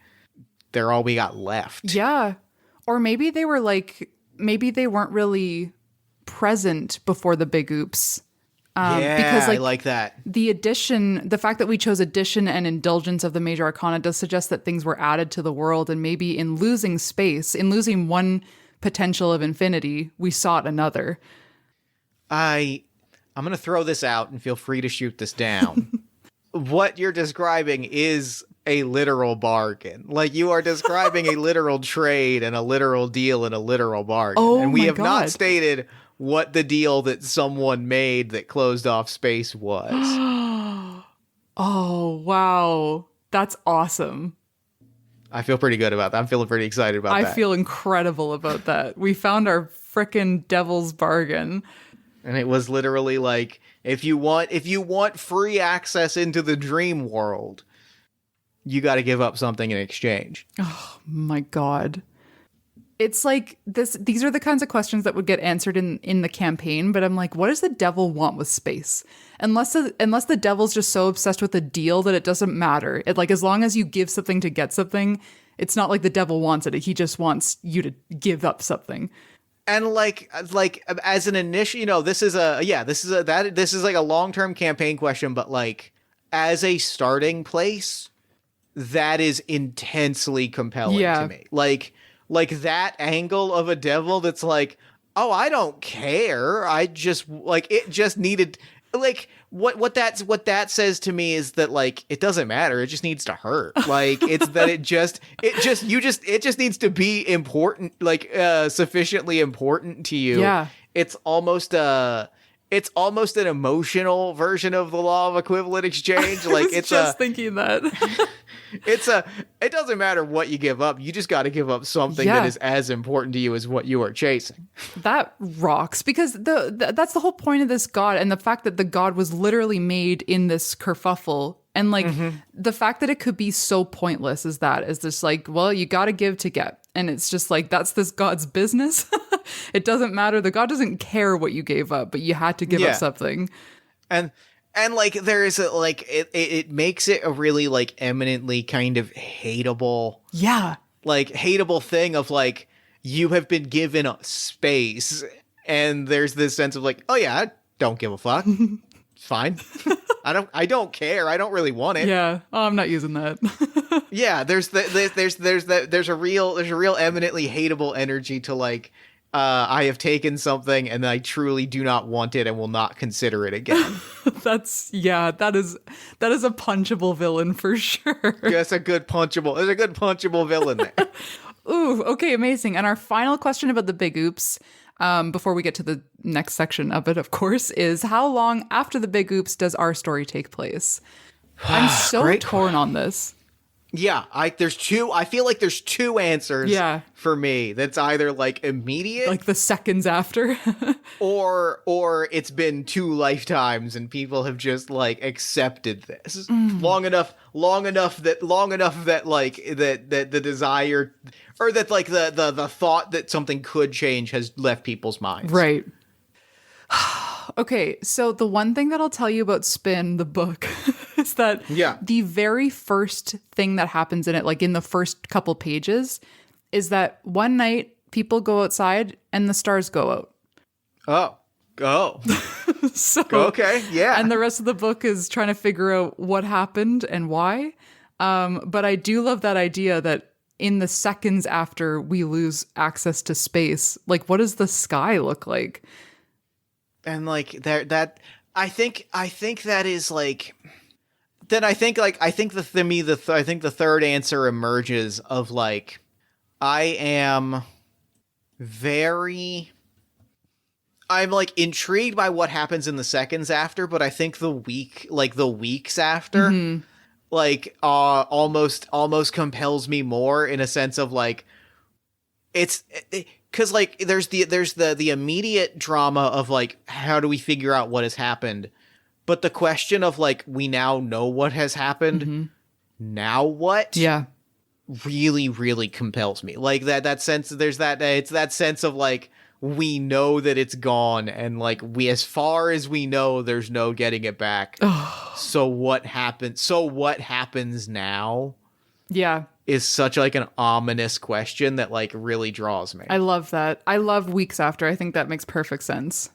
they're all we got left. Yeah. Or maybe they were like, maybe they weren't really present before the big oops. Because I like that. the fact that we chose addition and indulgence of the major arcana does suggest that things were added to the world, and maybe in losing space, in losing one potential of infinity, we sought another. I'm going to throw this out and feel free to shoot this down. What you're describing is a literal bargain. Like, you are describing a literal trade and a literal deal and a literal bargain. Oh, and we my have not God. stated what the deal that someone made that closed off space was. Oh, wow. That's awesome. I feel pretty good about that. I'm feeling pretty excited about that. I feel incredible about that. We found our frickin' devil's bargain. And it was literally like, if you want free access into the dream world, you got to give up something in exchange. Oh my God. It's like these are the kinds of questions that would get answered in the campaign, but I'm like, what does the devil want with space? Unless the devil's just so obsessed with the deal that it doesn't matter. It, like, as long as you give something to get something, it's not like the devil wants it. He just wants you to give up something. And like as an initial, this is like a long-term campaign question, but like as a starting place, that is intensely compelling to me. Like that angle of a devil that's like, oh, I don't care. I just like it just needed like what that says to me is that like it doesn't matter. It just needs to hurt. Like it's that it just needs to be important, like sufficiently important to you. Yeah. It's almost an emotional version of the law of equivalent exchange. Like It's just thinking that. It doesn't matter what you give up. You just got to give up something that is as important to you as what you are chasing. That rocks, because that's the whole point of this god, and the fact that the god was literally made in this kerfuffle, and like the fact that it could be so pointless is just like, well, you got to give to get, and it's just like that's this god's business. It doesn't matter. The god doesn't care what you gave up, but you had to give up something. And like there is it makes it a really like eminently kind of hateable thing of like, you have been given a space, and there's this sense of like, oh yeah, I don't give a fuck. It's fine. I don't care. I don't really want it. Yeah. Oh, I'm not using that. Yeah, there's a real eminently hateable energy to like, I have taken something and I truly do not want it and will not consider it again. That is a punchable villain for sure. There's a good punchable villain there. Ooh, okay, amazing. And our final question about the big oops, before we get to the next section of it, of course, is how long after the big oops does our story take place? I'm so torn on this. Yeah, I feel like there's two answers for me. That's either like immediate, like the seconds after, or it's been 2 lifetimes and people have just like accepted this long enough that like that the desire, or that like the thought that something could change has left people's minds. Right. Okay, so the one thing that I'll tell you about Spin, the book, is that the very first thing that happens in it, like in the first couple pages, is that one night people go outside and the stars go out. Oh. So, okay, yeah. And the rest of the book is trying to figure out what happened and why. But I do love that idea that in the seconds after we lose access to space, like what does the sky look like? And like that I think that is like, then I think the third answer emerges of like, I'm like intrigued by what happens in the seconds after, but I think the weeks after, like almost compels me more in a sense of like it's because like there's the immediate drama of like how do we figure out what has happened, but the question of like we now know what has happened, now what? Yeah. Really, really compels me. Like that sense. There's that. It's that sense of like we know that it's gone, and like we, as far as we know, there's no getting it back. So what happens? So what happens now? Yeah. Is such like an ominous question that like really draws me. I love that. I love weeks after. I think that makes perfect sense.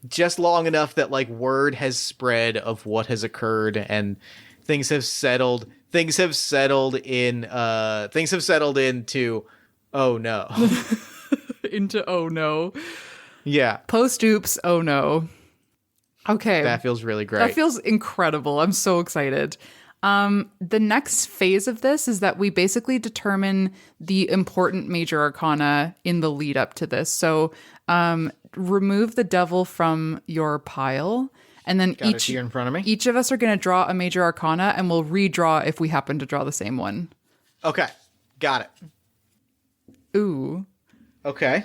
Just long enough that like word has spread of what has occurred and things have settled. Things have settled into oh no. Into oh no. Yeah. Post oops, oh no. Okay. That feels really great. That feels incredible. I'm so excited. The next phase of this is that we basically determine the important major arcana in the lead up to this. So remove the devil from your pile. And then Got it here in front of me. Each of us are going to draw a major arcana, and we'll redraw if we happen to draw the same one. Okay. Got it. Ooh. Okay.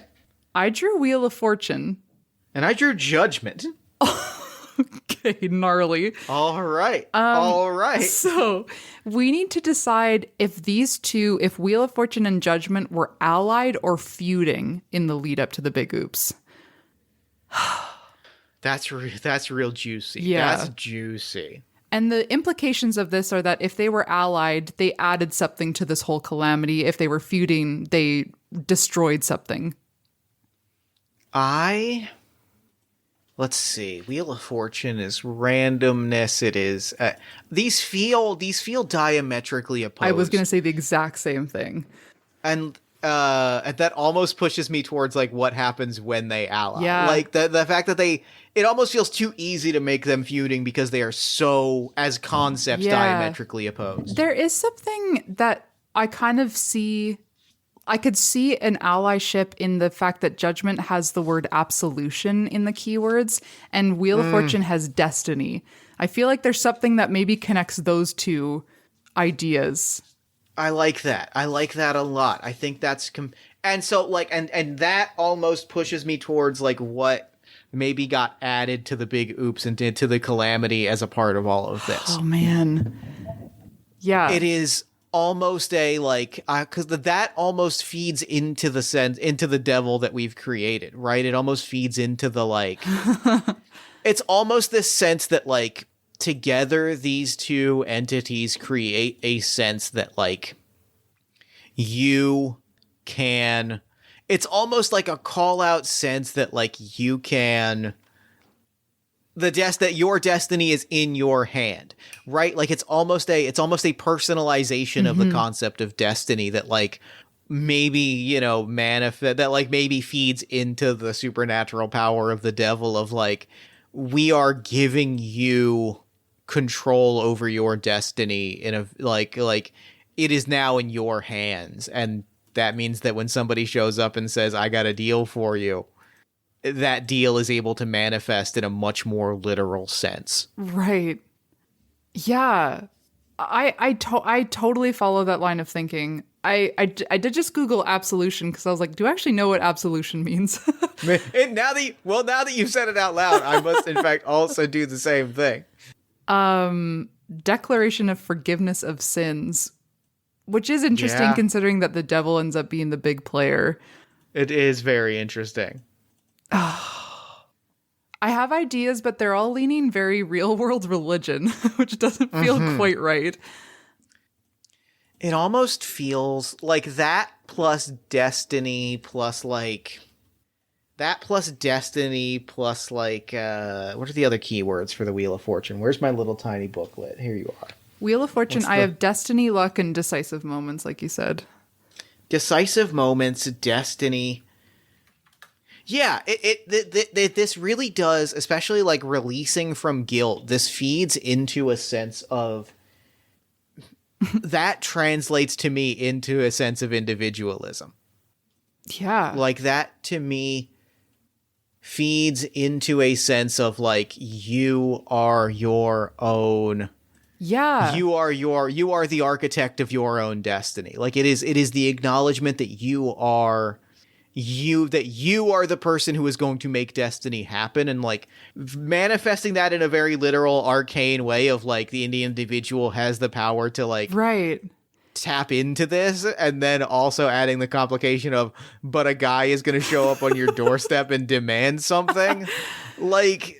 I drew Wheel of Fortune. And I drew Judgment. Okay, gnarly. All right. All right. So we need to decide if these two, if Wheel of Fortune and Judgment were allied or feuding in the lead up to the big oops. That's real juicy. Yeah. That's juicy. And the implications of this are that if they were allied, they added something to this whole calamity. If they were feuding, they destroyed something. Let's see. Wheel of Fortune is randomness. It is these feel diametrically opposed. I was going to say the exact same thing. And that almost pushes me towards like what happens when they ally. Yeah. Like the fact that it almost feels too easy to make them feuding because they are so, as concepts, diametrically opposed. There is something that I kind of see. I could see an allyship in the fact that Judgment has the word absolution in the keywords and Wheel of Fortune has destiny. I feel like there's something that maybe connects those two ideas. I like that. I like that a lot. I think that's and so like and that almost pushes me towards like what maybe got added to the big oops and to the calamity as a part of all of this. Oh man. Yeah. It is almost a like because that almost feeds into the devil that we've created, right? It almost feeds into the like it's almost this sense that like together these two entities create a sense that like you can, it's almost like a call out sense that like you can, that your destiny is in your hand, right? Like it's almost a personalization of the concept of destiny that like maybe, you know, manifest, that like maybe feeds into the supernatural power of the devil of like, we are giving you control over your destiny in a like it is now in your hands. And that means that when somebody shows up and says, I got a deal for you, that deal is able to manifest in a much more literal sense. Right. Yeah. I totally follow that line of thinking. I did just Google absolution because I was like, do I actually know what absolution means? And now that you've said it out loud, I must in fact also do the same thing. Declaration of forgiveness of sins, which is interesting considering that the devil ends up being the big player. It is very interesting. I have ideas, but they're all leaning very real world religion, which doesn't feel quite right. It almost feels like that plus destiny plus like what are the other keywords for the Wheel of Fortune? Where's my little tiny booklet? Here you are. Wheel of Fortune, I have destiny, luck, and decisive moments, like you said. Decisive moments, destiny. Yeah, this really does, especially like releasing from guilt, this feeds into a sense of, that translates to me into a sense of individualism. Yeah. Like that to me feeds into a sense of like, you are your own Yeah. You are the architect of your own destiny. Like it is the acknowledgement that you are the person who is going to make destiny happen, and like manifesting that in a very literal arcane way of like the individual has the power to like Right. tap into this, and then also adding the complication of but a guy is going to show up on your doorstep and demand something. Like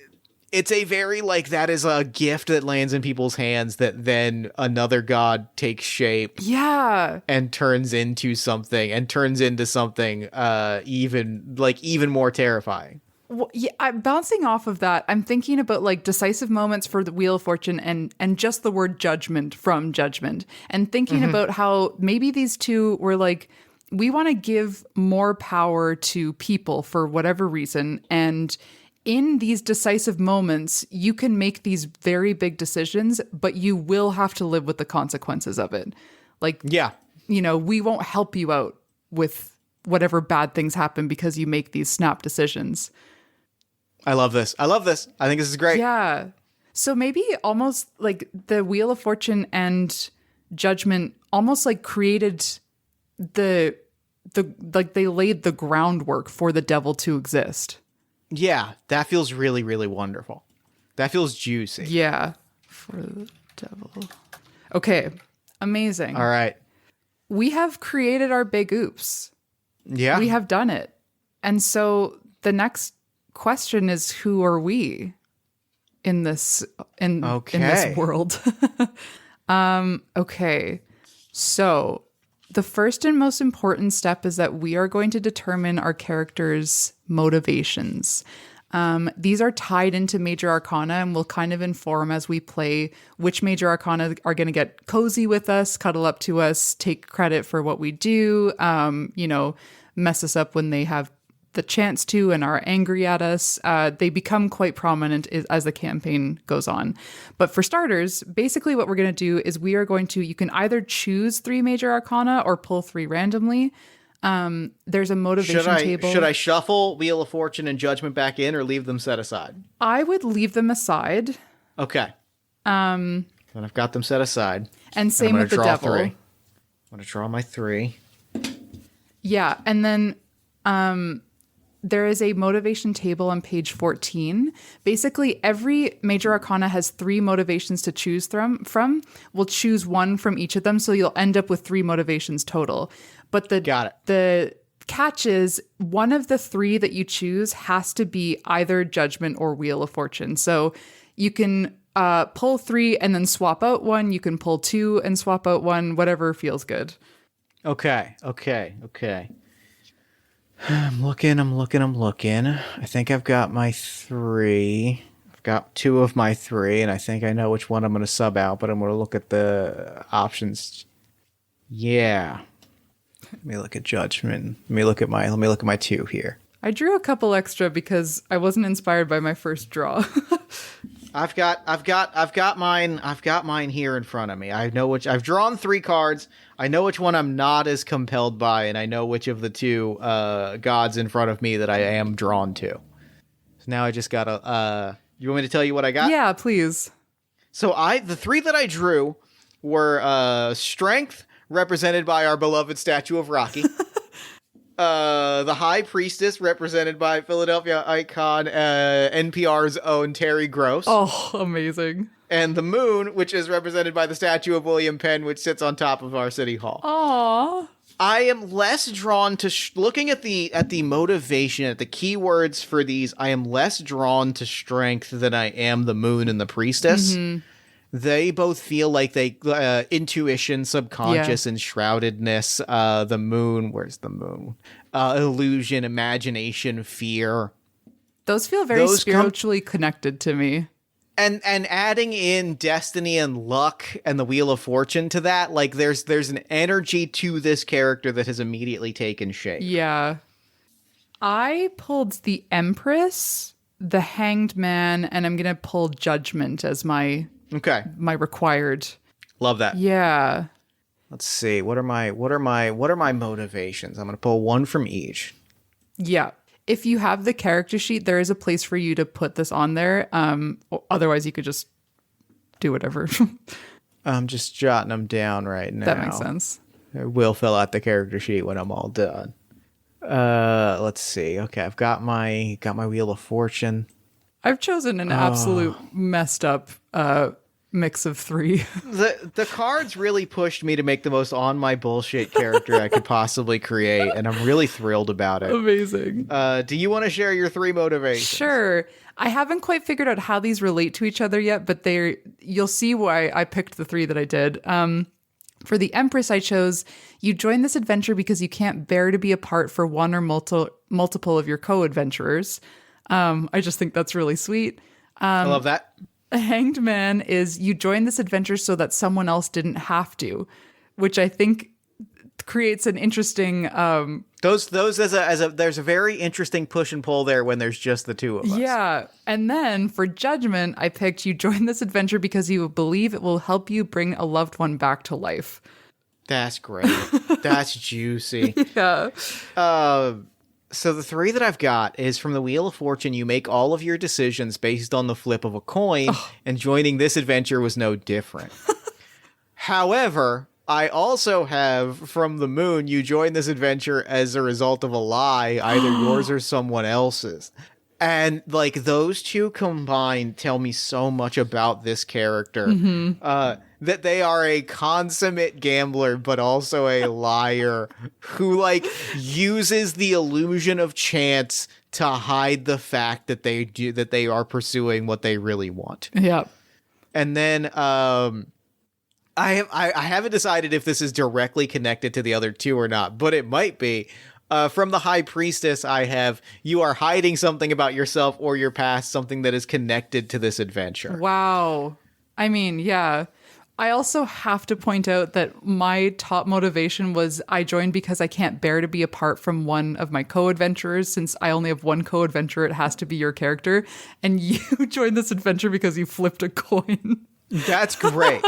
it's a very like that is a gift that lands in people's hands that then another god takes shape Yeah. and turns into something even more terrifying. Well, yeah, I'm bouncing off of that. I'm thinking about like decisive moments for the Wheel of Fortune and just the word judgment from Judgment, and thinking about how maybe these two were like, we want to give more power to people for whatever reason, and in these decisive moments, you can make these very big decisions, but you will have to live with the consequences of it. Like, Yeah. We won't help you out with whatever bad things happen because you make these snap decisions. I love this. I think this is great. Yeah. So maybe almost like the Wheel of Fortune and Judgment almost like created the like they laid the groundwork for the devil to exist. Yeah, that feels really, really wonderful. That feels juicy. Yeah. For the devil. Okay. Amazing. All right. We have created our big oops. Yeah. We have done it. And so the next question is, who are we in this in this world? Okay. So the first and most important step is that we are going to determine our character's motivations. These are tied into major arcana and will kind of inform as we play which major arcana are going to get cozy with us, cuddle up to us, take credit for what we do, mess us up when they have the chance to and are angry at us. They become quite prominent as the campaign goes on. But for starters, basically what we're going to do is you can either choose 3 major arcana or pull 3 randomly. There's a motivation table. Should I shuffle Wheel of Fortune and Judgment back in or leave them set aside? I would leave them aside. Okay. Then I've got them set aside. And same with the devil. 3. I'm going to draw my 3. Yeah. And then there is a motivation table on page 14. Basically, every major arcana has 3 motivations to choose from. We'll choose 1 from each of them, so you'll end up with 3 motivations total. But the catch is one of the 3 that you choose has to be either Judgment or Wheel of Fortune. So you can pull 3 and then swap out 1. You can pull 2 and swap out 1, whatever feels good. Okay. I'm looking. I think I've got my 3. I've got 2 of my 3, and I think I know which one I'm going to sub out, but I'm going to look at the options. Yeah. Let me look at Judgment. Let me look at my 2 here. I drew a couple extra because I wasn't inspired by my first draw. I've got mine here in front of me. I know which I've drawn 3 cards. I know which one I'm not as compelled by, and I know which of the 2 gods in front of me that I am drawn to. So now I just gotta you want me to tell you what I got? Yeah, please. So the 3 that I drew were Strength, represented by our beloved statue of Rocky. The High Priestess, represented by Philadelphia icon NPR's own Terry Gross. Oh, amazing. And the Moon, which is represented by the statue of William Penn, which sits on top of our city hall. Aww. I am less drawn to looking at the motivation, at the keywords for these. I am less drawn to Strength than I am the Moon and the Priestess. Mm-hmm. They both feel like they intuition, subconscious, and shroudedness. The Moon, where's the Moon? Illusion, imagination, fear. Those feel very spiritually connected to me. And adding in destiny and luck and the Wheel of Fortune to that, like there's an energy to this character that has immediately taken shape. Yeah. I pulled the Empress, the Hanged Man, and I'm gonna pull Judgment as my required. Love that. Yeah. Let's see. What are my motivations? I'm gonna pull 1 from each. Yeah. If you have the character sheet, there is a place for you to put this on there. Otherwise, you could just do whatever. I'm just jotting them down right now. That makes sense. I will fill out the character sheet when I'm all done. Let's see. Okay, I've got my Wheel of Fortune. I've chosen an absolute messed up mix of 3. The cards really pushed me to make the most on my bullshit character I could possibly create, and I'm really thrilled about it. Amazing. Do you want to share your 3 motivations? Sure. I haven't quite figured out how these relate to each other yet, but you'll see why I picked the 3 that I did. For the Empress, I chose, you join this adventure because you can't bear to be apart for one or multiple of your co-adventurers. I just think that's really sweet. I love that. A Hanged Man is, you join this adventure so that someone else didn't have to, which I think creates an interesting... Those there's a very interesting push and pull there when there's just the 2 of us. Yeah. And then for Judgment, I picked, you join this adventure because you believe it will help you bring a loved one back to life. That's great. That's juicy. Yeah. So the 3 that I've got is from the Wheel of Fortune. You make all of your decisions based on the flip of a coin, and joining this adventure was no different. However, I also have from the Moon, you join this adventure as a result of a lie, either yours or someone else's. And like those 2 combined tell me so much about this character. That they are a consummate gambler, but also a liar who like uses the illusion of chance to hide the fact that they are pursuing what they really want. Yeah. And then I haven't decided if this is directly connected to the other 2 or not, but it might be. From the High Priestess, I have, you are hiding something about yourself or your past, something that is connected to this adventure. Wow. I mean, yeah. I also have to point out that my top motivation was I joined because I can't bear to be apart from one of my co-adventurers. Since I only have one co-adventurer, it has to be your character. And you joined this adventure because you flipped a coin. That's great.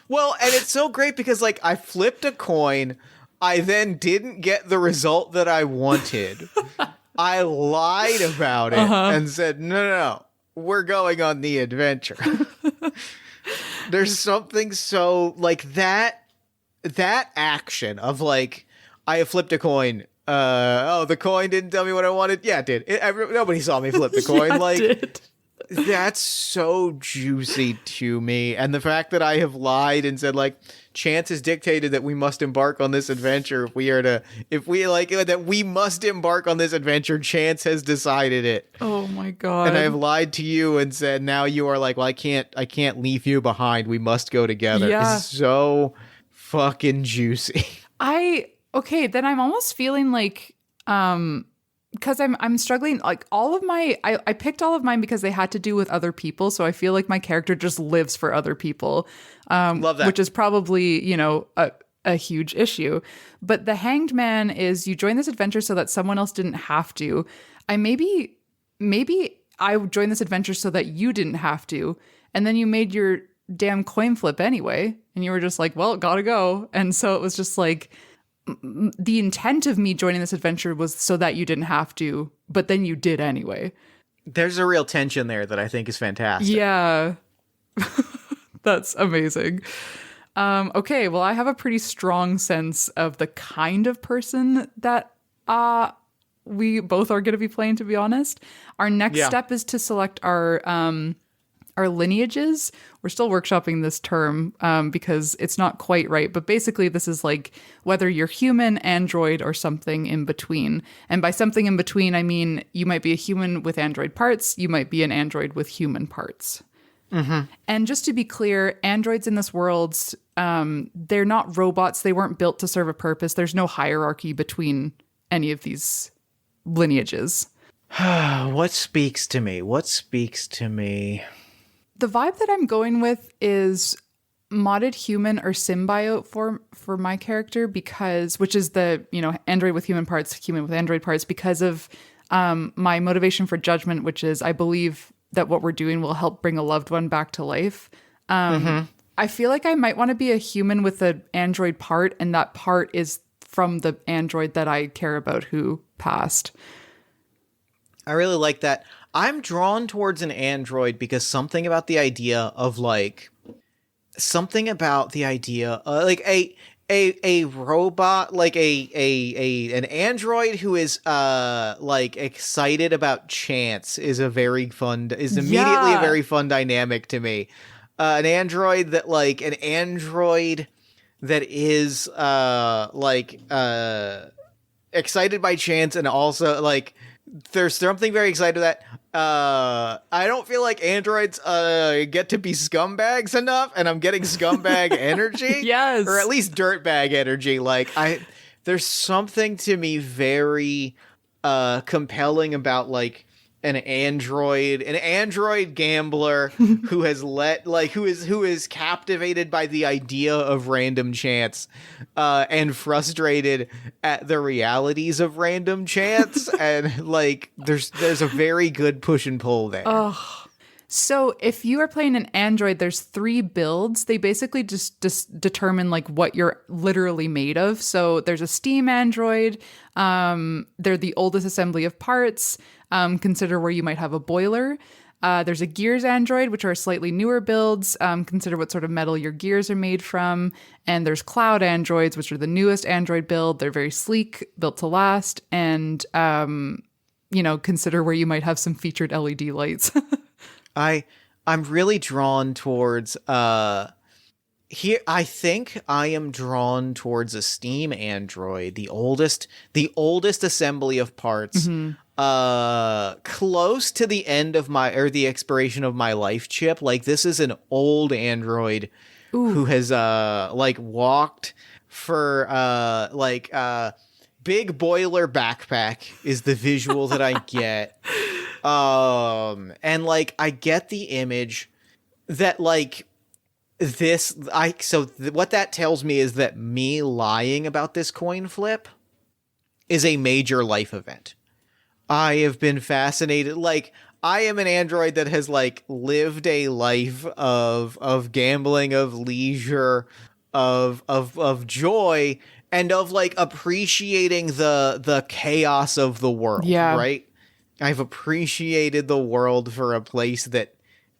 Well, and it's so great because like I flipped a coin. I then didn't get the result that I wanted. I lied about it and said, no, we're going on the adventure. There's something so like that action of like, I have flipped a coin. The coin didn't tell me what I wanted. Yeah, it did. Nobody saw me flip the coin. Yeah, like, it did. That's so juicy to me. And the fact that I have lied and said like, chance has dictated that we must embark on this adventure. That we must embark on this adventure. Chance has decided it. Oh my God. And I have lied to you and said, now you are like, well, I can't leave you behind. We must go together. Yeah. It's so fucking juicy. Okay, then I'm almost feeling like, because I'm struggling, like all of I picked all of mine because they had to do with other people. So I feel like my character just lives for other people. Love that. Which is probably, a huge issue. But the Hanged Man is, you join this adventure so that someone else didn't have to. Maybe I joined this adventure so that you didn't have to. And then you made your damn coin flip anyway. And you were just like, well, gotta go. And so it was just like, the intent of me joining this adventure was so that you didn't have to, but then you did anyway. There's a real tension there that I think is fantastic. Yeah. That's amazing. Okay, well, I have a pretty strong sense of the kind of person that we both are going to be playing, to be honest. Our next step is to select our lineages. We're still workshopping this term because it's not quite right. But basically, this is like whether you're human, android, or something in between. And by something in between, I mean you might be a human with android parts. You might be an android with human parts. Mm-hmm. And just to be clear, androids in this world, they're not robots. They weren't built to serve a purpose. There's no hierarchy between any of these lineages. What speaks to me? The vibe that I'm going with is modded human or symbiote for my character, which is the, android with human parts, human with android parts, because of my motivation for Judgment, which is I believe that what we're doing will help bring a loved one back to life. I feel like I might want to be a human with an android part, and that part is from the android that I care about who passed. I really like that. I'm drawn towards an android because something about the idea of like something about the idea, like a robot, like an android who is like excited about chance is immediately a Yeah. very fun dynamic to me. An android that is excited by chance, and also like there's something very excited that I don't feel like androids get to be scumbags enough, and I'm getting scumbag energy. Yes. Or at least dirtbag energy. Like there's something to me very compelling about like an android gambler who is captivated by the idea of random chance and frustrated at the realities of random chance, and like there's a very good push and pull there. Oh. So if you are playing an android, there's 3 builds. They basically just determine like what you're literally made of. So there's a steam android. They're the oldest assembly of parts. Consider where you might have a boiler. There's a gears android, which are slightly newer builds. Consider what sort of metal your gears are made from. And there's cloud androids, which are the newest android build. They're very sleek, built to last. And, consider where you might have some featured LED lights. I'm really drawn towards here. I think I am drawn towards a steam android, the oldest assembly of parts, close to the end of the expiration of my life chip. Like this is an old android who has walked for big boiler backpack is the visual that I get. And like I get the image that like what that tells me is that me lying about this coin flip is a major life event. I have been fascinated. Like I am an android that has like lived a life of gambling, of leisure, of joy, and of like appreciating the chaos of the world. Yeah. Right. I've appreciated the world for a place that,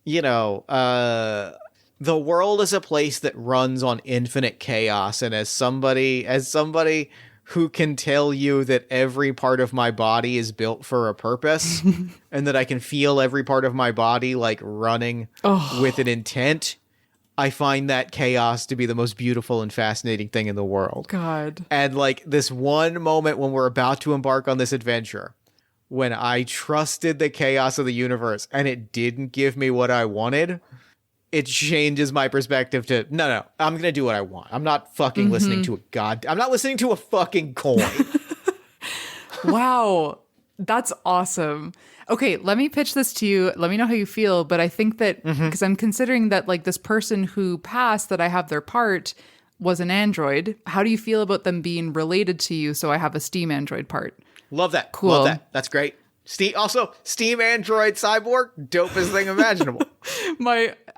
the world is a place that runs on infinite chaos. And as somebody who can tell you that every part of my body is built for a purpose and that I can feel every part of my body like running with an intent, I find that chaos to be the most beautiful and fascinating thing in the world. God. And like this one moment when we're about to embark on this adventure, when I trusted the chaos of the universe and it didn't give me what I wanted, it changes my perspective to, no, I'm going to do what I want. I'm not fucking listening to I'm not listening to a fucking coin. Wow. That's awesome. Okay, let me pitch this to you. Let me know how you feel. But I think that, because I'm considering that like this person who passed that I have their part was an android. How do you feel about them being related to you? So I have a steam android part. Love that. Cool. Love that. That's great. Steam android cyborg, dopest thing imaginable.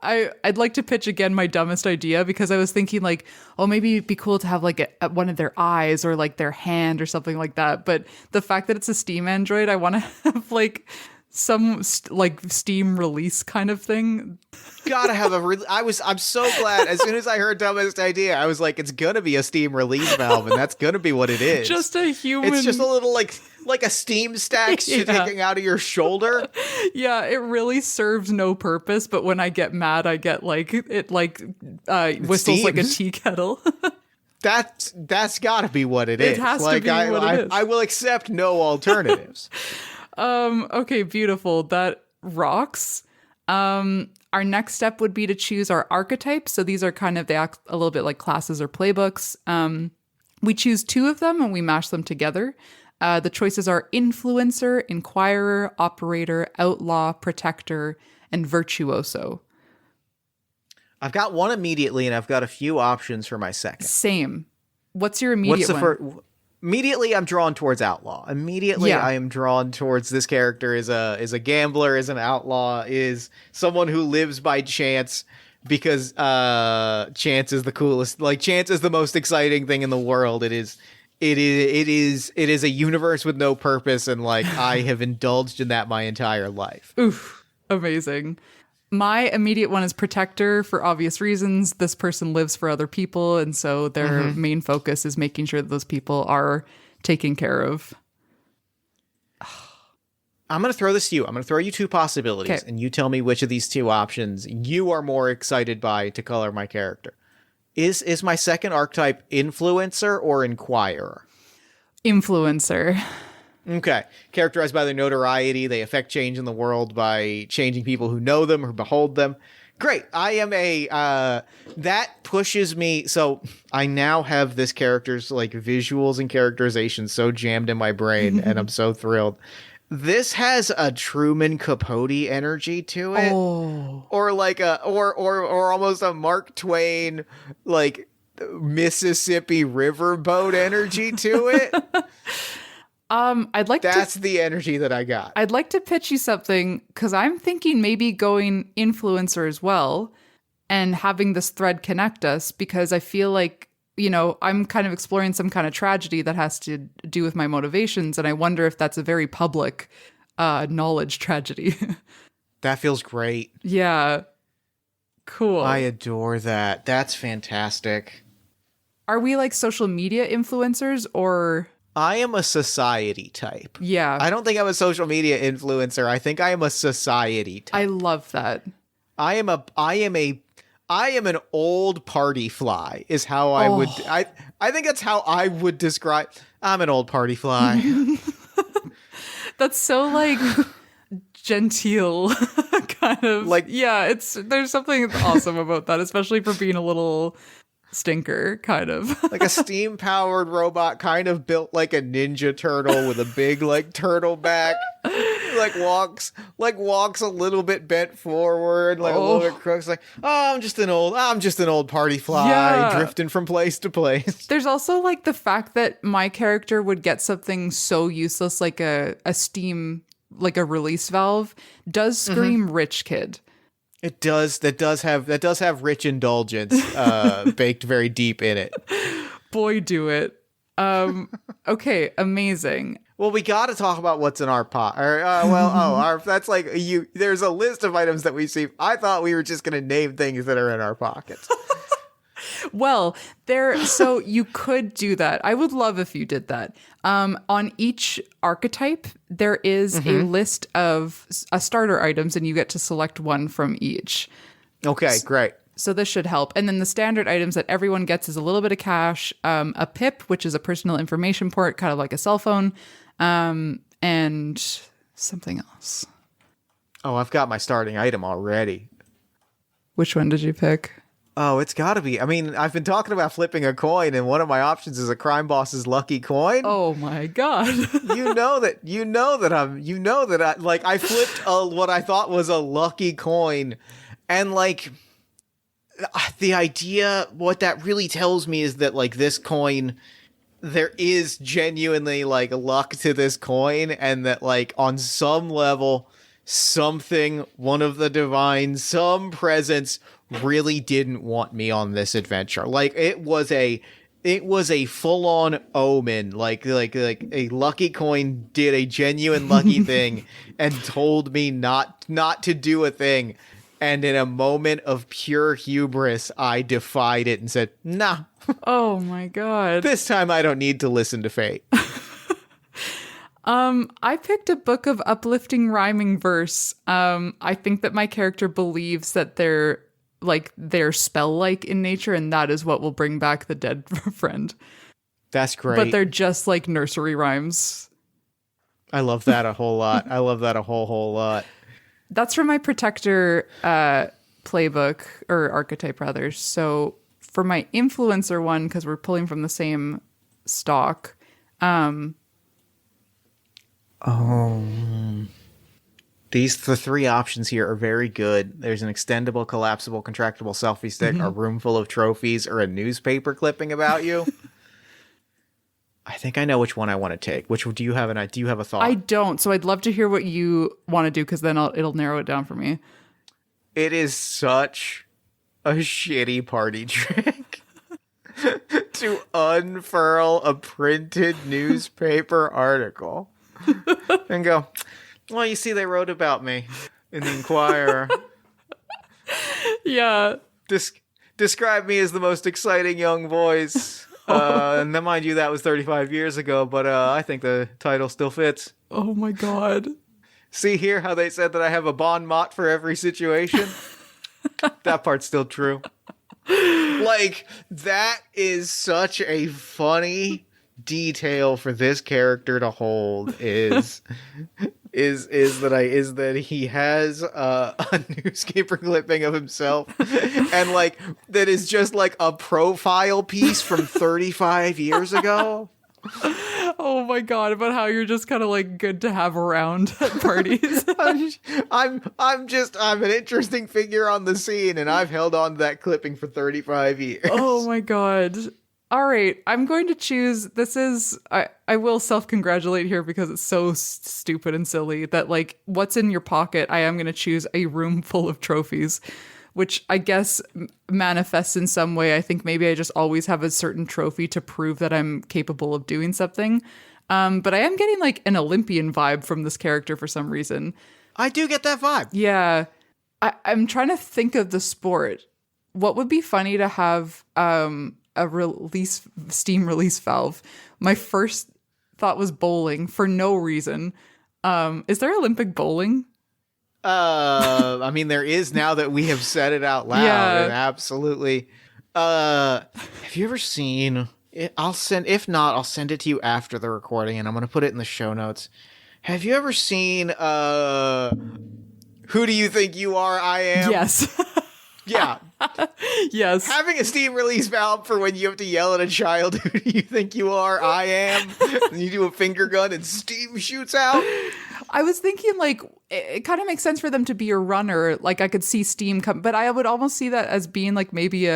I'd like to pitch again my dumbest idea, because I was thinking like, oh, maybe it'd be cool to have like one of their eyes or like their hand or something like that. But the fact that it's a steam android, I want to have like some like steam release kind of thing. Gotta have I'm so glad. As soon as I heard dumbest idea, I was like, it's gonna be a steam release valve, and that's gonna be what it is. Just a human. It's just a little like a steam stack sticking out of your shoulder. Yeah, it really serves no purpose, but when I get mad, I get like it whistles like a tea kettle. That's gotta be what it is. It has to be what it is. I will accept no alternatives. Okay, beautiful. That rocks. Our next step would be to choose our archetypes. So these are kind of, they act a little bit like classes or playbooks. We choose 2 of them and we mash them together. The choices are influencer, inquirer, operator, outlaw, protector, and virtuoso. I've got one immediately, and I've got a few options for my second. Same. What's your immediate one? Immediately, I'm drawn towards outlaw. Immediately, I am drawn towards this character is a gambler, is an outlaw, is someone who lives by chance, because chance is the coolest. Like, chance is the most exciting thing in the world. It is a universe with no purpose, and like I have indulged in that my entire life. Oof, amazing. My immediate one is protector for obvious reasons. This person lives for other people, and so their main focus is making sure that those people are taken care of. I'm going to throw this to you. I'm going to throw you two possibilities, and you tell me which of these two options you are more excited by to color my character. Is my second archetype influencer or inquirer? Influencer. Okay. Characterized by their notoriety, they affect change in the world by changing people who know them or behold them. Great. I am that pushes me. So I now have this character's like visuals and characterization so jammed in my brain, and I'm so thrilled. This has a Truman Capote energy to it. Oh. Or like or almost a Mark Twain, like Mississippi riverboat energy to it. That's the energy that I got. I'd like to pitch you something, because I'm thinking maybe going influencer as well and having this thread connect us, because I feel like, I'm kind of exploring some kind of tragedy that has to do with my motivations, and I wonder if that's a very public knowledge tragedy. That feels great. Yeah. Cool. I adore that. That's fantastic. Are we like social media influencers or... I am a society type. Yeah. I don't think I'm a social media influencer. I think I am a society type. I love that. I am an old party fly is how I would I think that's how I would describe. I'm an old party fly. That's so like genteel kind of like, yeah, there's something awesome about that, especially for being a little stinker kind of. Like a steam powered robot, kind of built like a ninja turtle with a big like turtle back. walks a little bit bent forward, like a little bit crooked. Like, I'm just an old party fly drifting from place to place. There's also like the fact that my character would get something so useless like a steam, like a release valve, does scream rich kid. It does. That does have rich indulgence baked very deep in it. Boy, do it. Okay, amazing. Well, we got to talk about what's in our pot. That's like you. There's a list of items that we see. I thought we were just going to name things that are in our pockets. Well, so you could do that. I would love if you did that. On each archetype, there is a list of starter items, and you get to select one from each. Okay, great. So this should help. And then the standard items that everyone gets is a little bit of cash, a pip, which is a personal information port, kind of like a cell phone, and something else. Oh, I've got my starting item already. Which one did you pick? Oh, it's got to be. I mean, I've been talking about flipping a coin, and one of my options is a crime boss's lucky coin. Oh my god! I flipped what I thought was a lucky coin, and like the idea, what that really tells me is that like this coin, there is genuinely like luck to this coin, and that like on some level, something, one of the divines, some presence really didn't want me on this adventure. Like it was a full-on omen. Like a lucky coin did a genuine lucky thing and told me not to do a thing. And in a moment of pure hubris, I defied it and said, nah. Oh my god. This time I don't need to listen to fate. I picked a book of uplifting rhyming verse. I think that my character believes that they're spell-like in nature, and that is what will bring back the dead friend. That's great. But they're just like nursery rhymes. I love that a whole lot. I love that a whole lot. That's from my protector playbook, or archetype rather. So for my influencer one, because we're pulling from the same stock. The three options here are very good. There's an extendable, collapsible, contractible selfie stick, a room full of trophies, or a newspaper clipping about you. I think I know which one I want to take. Do you have a thought? I don't, so I'd love to hear what you want to do, because then it'll narrow it down for me. It is such a shitty party trick to unfurl a printed newspaper article and go, well, you see, they wrote about me in the Inquirer. Yeah. Describe me as the most exciting young voice. And then, mind you, that was 35 years ago, but I think the title still fits. Oh my God. See here how they said that I have a bon mot for every situation? That part's still true. Like, that is such a funny detail for this character to hold is that he has a newspaper clipping of himself and like that is just like a profile piece from 35 years ago. Oh my God, about how you're just kind of like good to have around at parties. I'm an interesting figure on the scene, and I've held on to that clipping for 35 years. Oh my God. All right, I'm going to choose. This is, I will self-congratulate here because it's so stupid and silly that like what's in your pocket. I am going to choose a room full of trophies, which I guess manifests in some way. I think maybe I just always have a certain trophy to prove that I'm capable of doing something. But I am getting like an Olympian vibe from this character for some reason. I do get that vibe. Yeah. I'm trying to think of the sport. What would be funny to have a steam release valve? My first thought was bowling for no reason. Is there Olympic bowling? I mean, there is now that we have said it out loud. Yeah. And absolutely. Have you ever seen it? If not, I'll send it to you after the recording and I'm going to put it in the show notes. Have you ever seen, Who Do You Think You Are, I Am? Yes. Yeah. Yes. Having a steam release valve for when you have to yell at a child, who do you think you are? I am. And you do a finger gun and steam shoots out. I was thinking like it kind of makes sense for them to be a runner. Like I could see steam come, but I would almost see that as being like maybe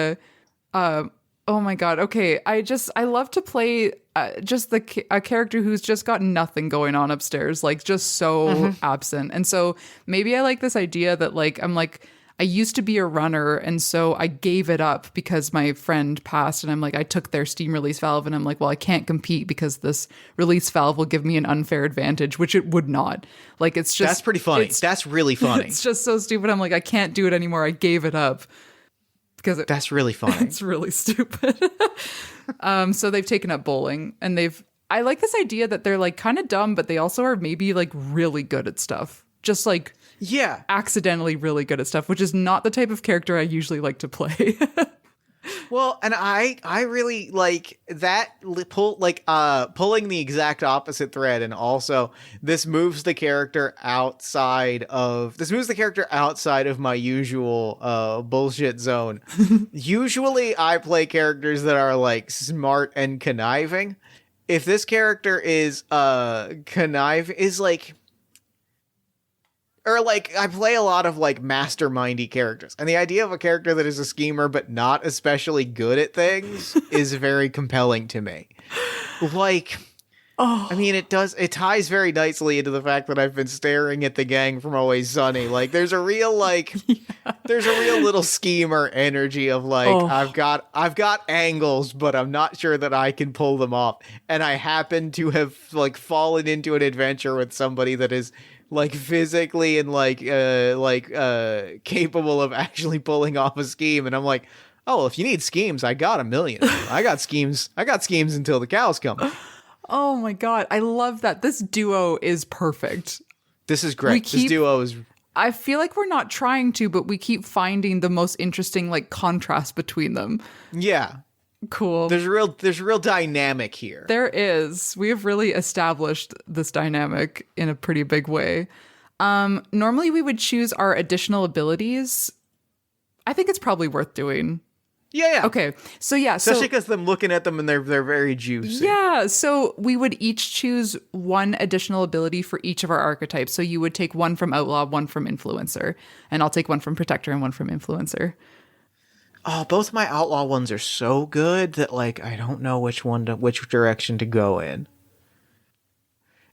oh my God. Okay. I love to play just a character who's just got nothing going on upstairs, like just so absent. And so maybe I like this idea that like, I'm like, I used to be a runner, and so I gave it up because my friend passed, and I'm like, I took their steam release valve, and I'm like, well, I can't compete because this release valve will give me an unfair advantage, which it would not. Like, it's just... That's pretty funny. That's really funny. It's just so stupid. I'm like, I can't do it anymore. I gave it up. Because that's really funny. It's really stupid. So they've taken up bowling, and I like this idea that they're like kind of dumb, but they also are maybe like really good at stuff. Just like... Yeah. Accidentally really good at stuff, which is not the type of character I usually like to play. Well, and I really like that pulling the exact opposite thread, and also this moves the character outside of my usual bullshit zone. Usually I play characters that are like smart and conniving. If this character is I play a lot of like mastermindy characters, and the idea of a character that is a schemer but not especially good at things is very compelling to me. Like, I mean, it ties very nicely into the fact that I've been staring at the gang from Always Sunny. Like, there's a real little schemer energy of like, I've got angles, but I'm not sure that I can pull them off. And I happen to have like fallen into an adventure with somebody that is like physically and capable of actually pulling off a scheme, and I'm like, oh, well, if you need schemes, I got a million. I got schemes until the cows come. Oh my God, I love that. This duo is perfect. This is great. This duo is... I feel like we're not trying to, but we keep finding the most interesting like contrast between them. Yeah. Cool. There's a real dynamic here. There is. We have really established this dynamic in a pretty big way. Normally we would choose our additional abilities. I think it's probably worth doing. Yeah. Okay. So yeah. Especially because I'm looking at them and they're very juicy. Yeah. So we would each choose one additional ability for each of our archetypes. So you would take one from Outlaw, one from Influencer, and I'll take one from Protector and one from Influencer. Oh, both my Outlaw ones are so good that like I don't know which direction to go in.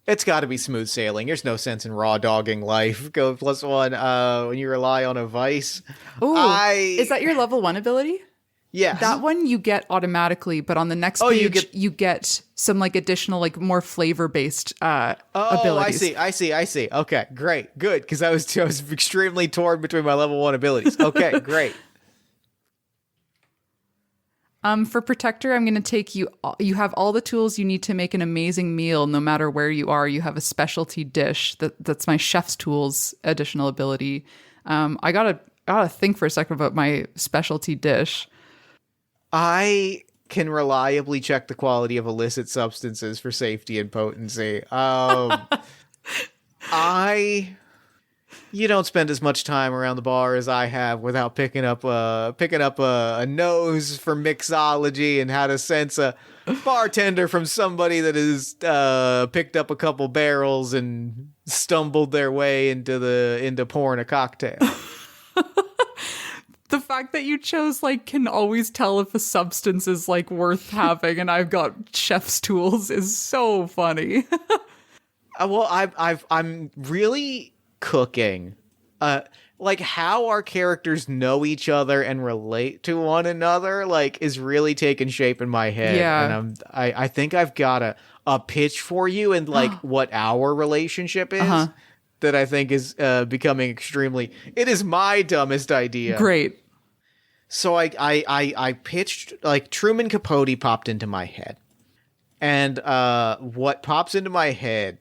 It's got to be smooth sailing. There's no sense in raw dogging life. Go +1 when you rely on a vice. Ooh, is that your level 1 ability? Yeah. That one you get automatically, but on the next page you get some like additional like more flavor based abilities. I see. Okay, great. Good, because I was extremely torn between my level 1 abilities. Okay, great. For Protector, I'm going to take you. You have all the tools you need to make an amazing meal, no matter where you are. You have a specialty dish. That's my chef's tools additional ability. I gotta think for a second about my specialty dish. I can reliably check the quality of illicit substances for safety and potency. You don't spend as much time around the bar as I have without picking up a nose for mixology and how to sense a bartender from somebody that has picked up a couple barrels and stumbled their way into pouring a cocktail. The fact that you chose can always tell if a substance is worth having, and I've got chef's tools is so funny. Well, I'm really cooking. How our characters know each other and relate to one another, is really taking shape in my head. Yeah. And I think I've got a pitch for you and what our relationship is that I think is becoming extremely. It is my dumbest idea. Great. So I pitched Truman Capote popped into my head, and what pops into my head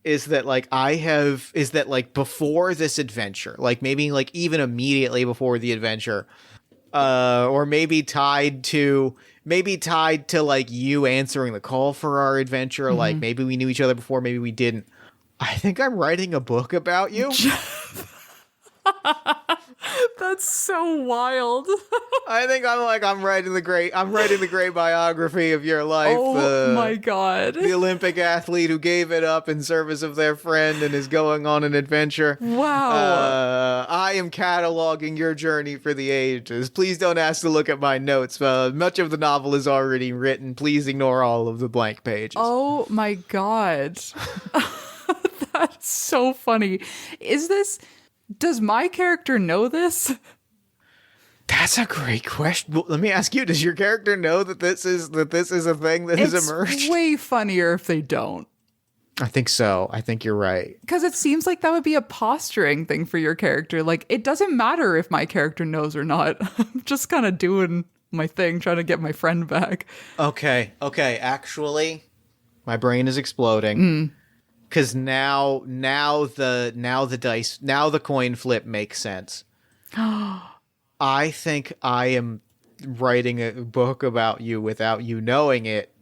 is that before this adventure, maybe even immediately before the adventure, or maybe tied to you answering the call for our adventure, maybe we knew each other before, maybe we didn't. I think I'm writing a book about you. That's so wild. I think I'm writing the great biography of your life. Oh my god. The Olympic athlete who gave it up in service of their friend and is going on an adventure. Wow. I am cataloging your journey for the ages. Please don't ask to look at my notes. Much of the novel is already written. Please ignore all of the blank pages. Oh my god. That's so funny. Does my character know this? That's a great question. Well, let me ask you: does your character know that this is a thing that has emerged? It's way funnier if they don't. I think so. I think you're right. Because it seems like that would be a posturing thing for your character. It doesn't matter if my character knows or not. I'm just kind of doing my thing, trying to get my friend back. Okay. Actually, my brain is exploding. Because now the coin flip makes sense. I think I am writing a book about you without you knowing it,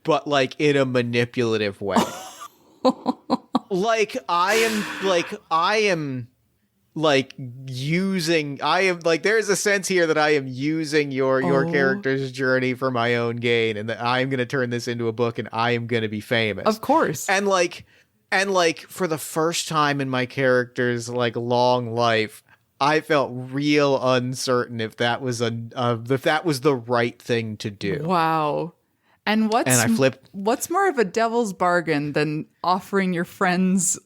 but in a manipulative way. There's a sense here that I am using your character's journey for my own gain, and that I'm going to turn this into a book and I am going to be famous. Of course. And for the first time in my character's long life, I felt real uncertain if that was the right thing to do. Wow. And what's more of a devil's bargain than offering your friends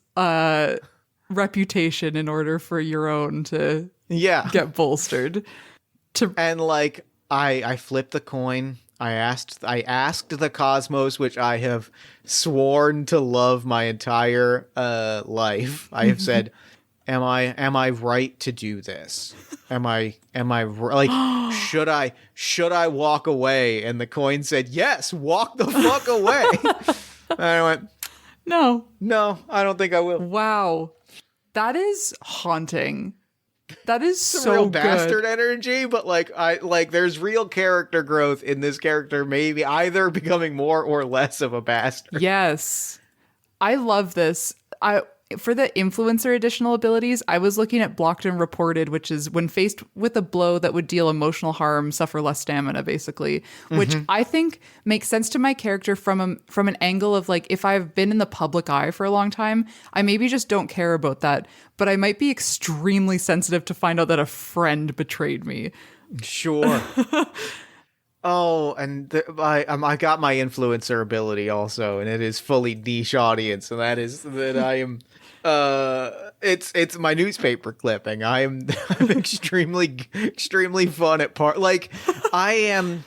reputation in order for your own to get bolstered? I flipped the coin. I asked the cosmos, which I have sworn to love my entire life. I have said, am I right to do this? Am I should I walk away? And the coin said, yes, walk the fuck away. And I went, no, I don't think I will. Wow. That is haunting. That is so real good. Bastard energy, but there's real character growth in this character, maybe either becoming more or less of a bastard. Yes. I love this. For the influencer additional abilities, I was looking at blocked and reported, which is when faced with a blow that would deal emotional harm, suffer less stamina, basically, which I think makes sense to my character from an angle of if I've been in the public eye for a long time, I maybe just don't care about that, but I might be extremely sensitive to find out that a friend betrayed me. Sure. Oh, and I got my influencer ability also, and it is fully niche audience, and that is that I am. It's my newspaper clipping. I'm extremely fun at I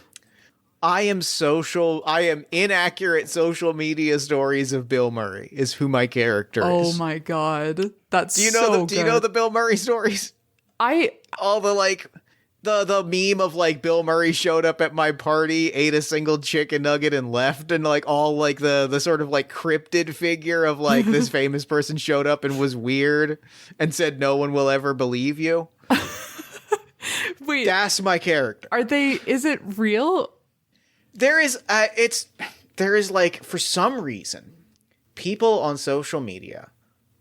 am social. I am inaccurate social media stories of Bill Murray is who my character is. Oh my god, that's do you know the Bill Murray stories? I all the The meme of like Bill Murray showed up at my party, ate a single chicken nugget and left, and like all like the sort of like cryptid figure of like this famous person showed up and was weird and said no one will ever believe you. Wait, that's my character. Is it real? There is like, for some reason, people on social media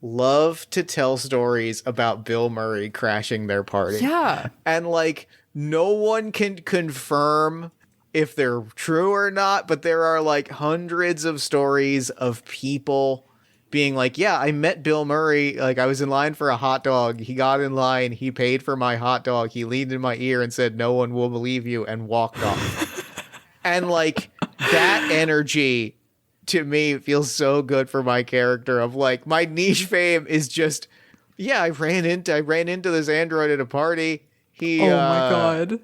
love to tell stories about Bill Murray crashing their party. Yeah. And like no one can confirm if they're true or not, but there are like hundreds of stories of people being like, yeah, I met Bill Murray. Like, I was in line for a hot dog. He got in line. He paid for my hot dog. He leaned in my ear and said, no one will believe you, and walked off. And like that energy to me feels so good for my character of like, my niche fame is just, yeah, I ran into this android at a party. He, oh my God.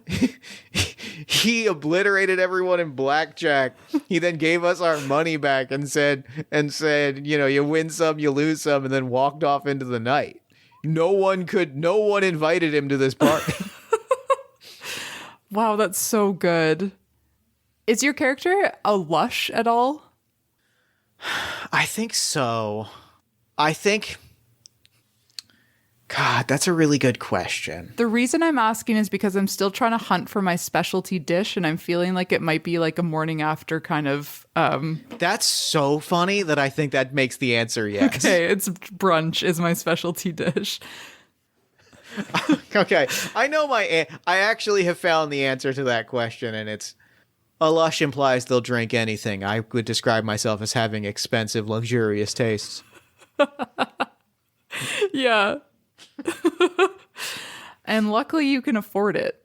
He obliterated everyone in blackjack. He then gave us our money back and said, you know, you win some, you lose some, and then walked off into the night. No one invited him to this party. Wow, that's so good. Is your character a lush at all? I think so. God, that's a really good question. The reason I'm asking is because I'm still trying to hunt for my specialty dish, and I'm feeling like it might be like a morning after kind of... That's so funny that I think that makes the answer yes. Okay, it's brunch is my specialty dish. Okay, I actually have found the answer to that question, and it's... A lush implies they'll drink anything. I would describe myself as having expensive, luxurious tastes. Yeah. And luckily you can afford it.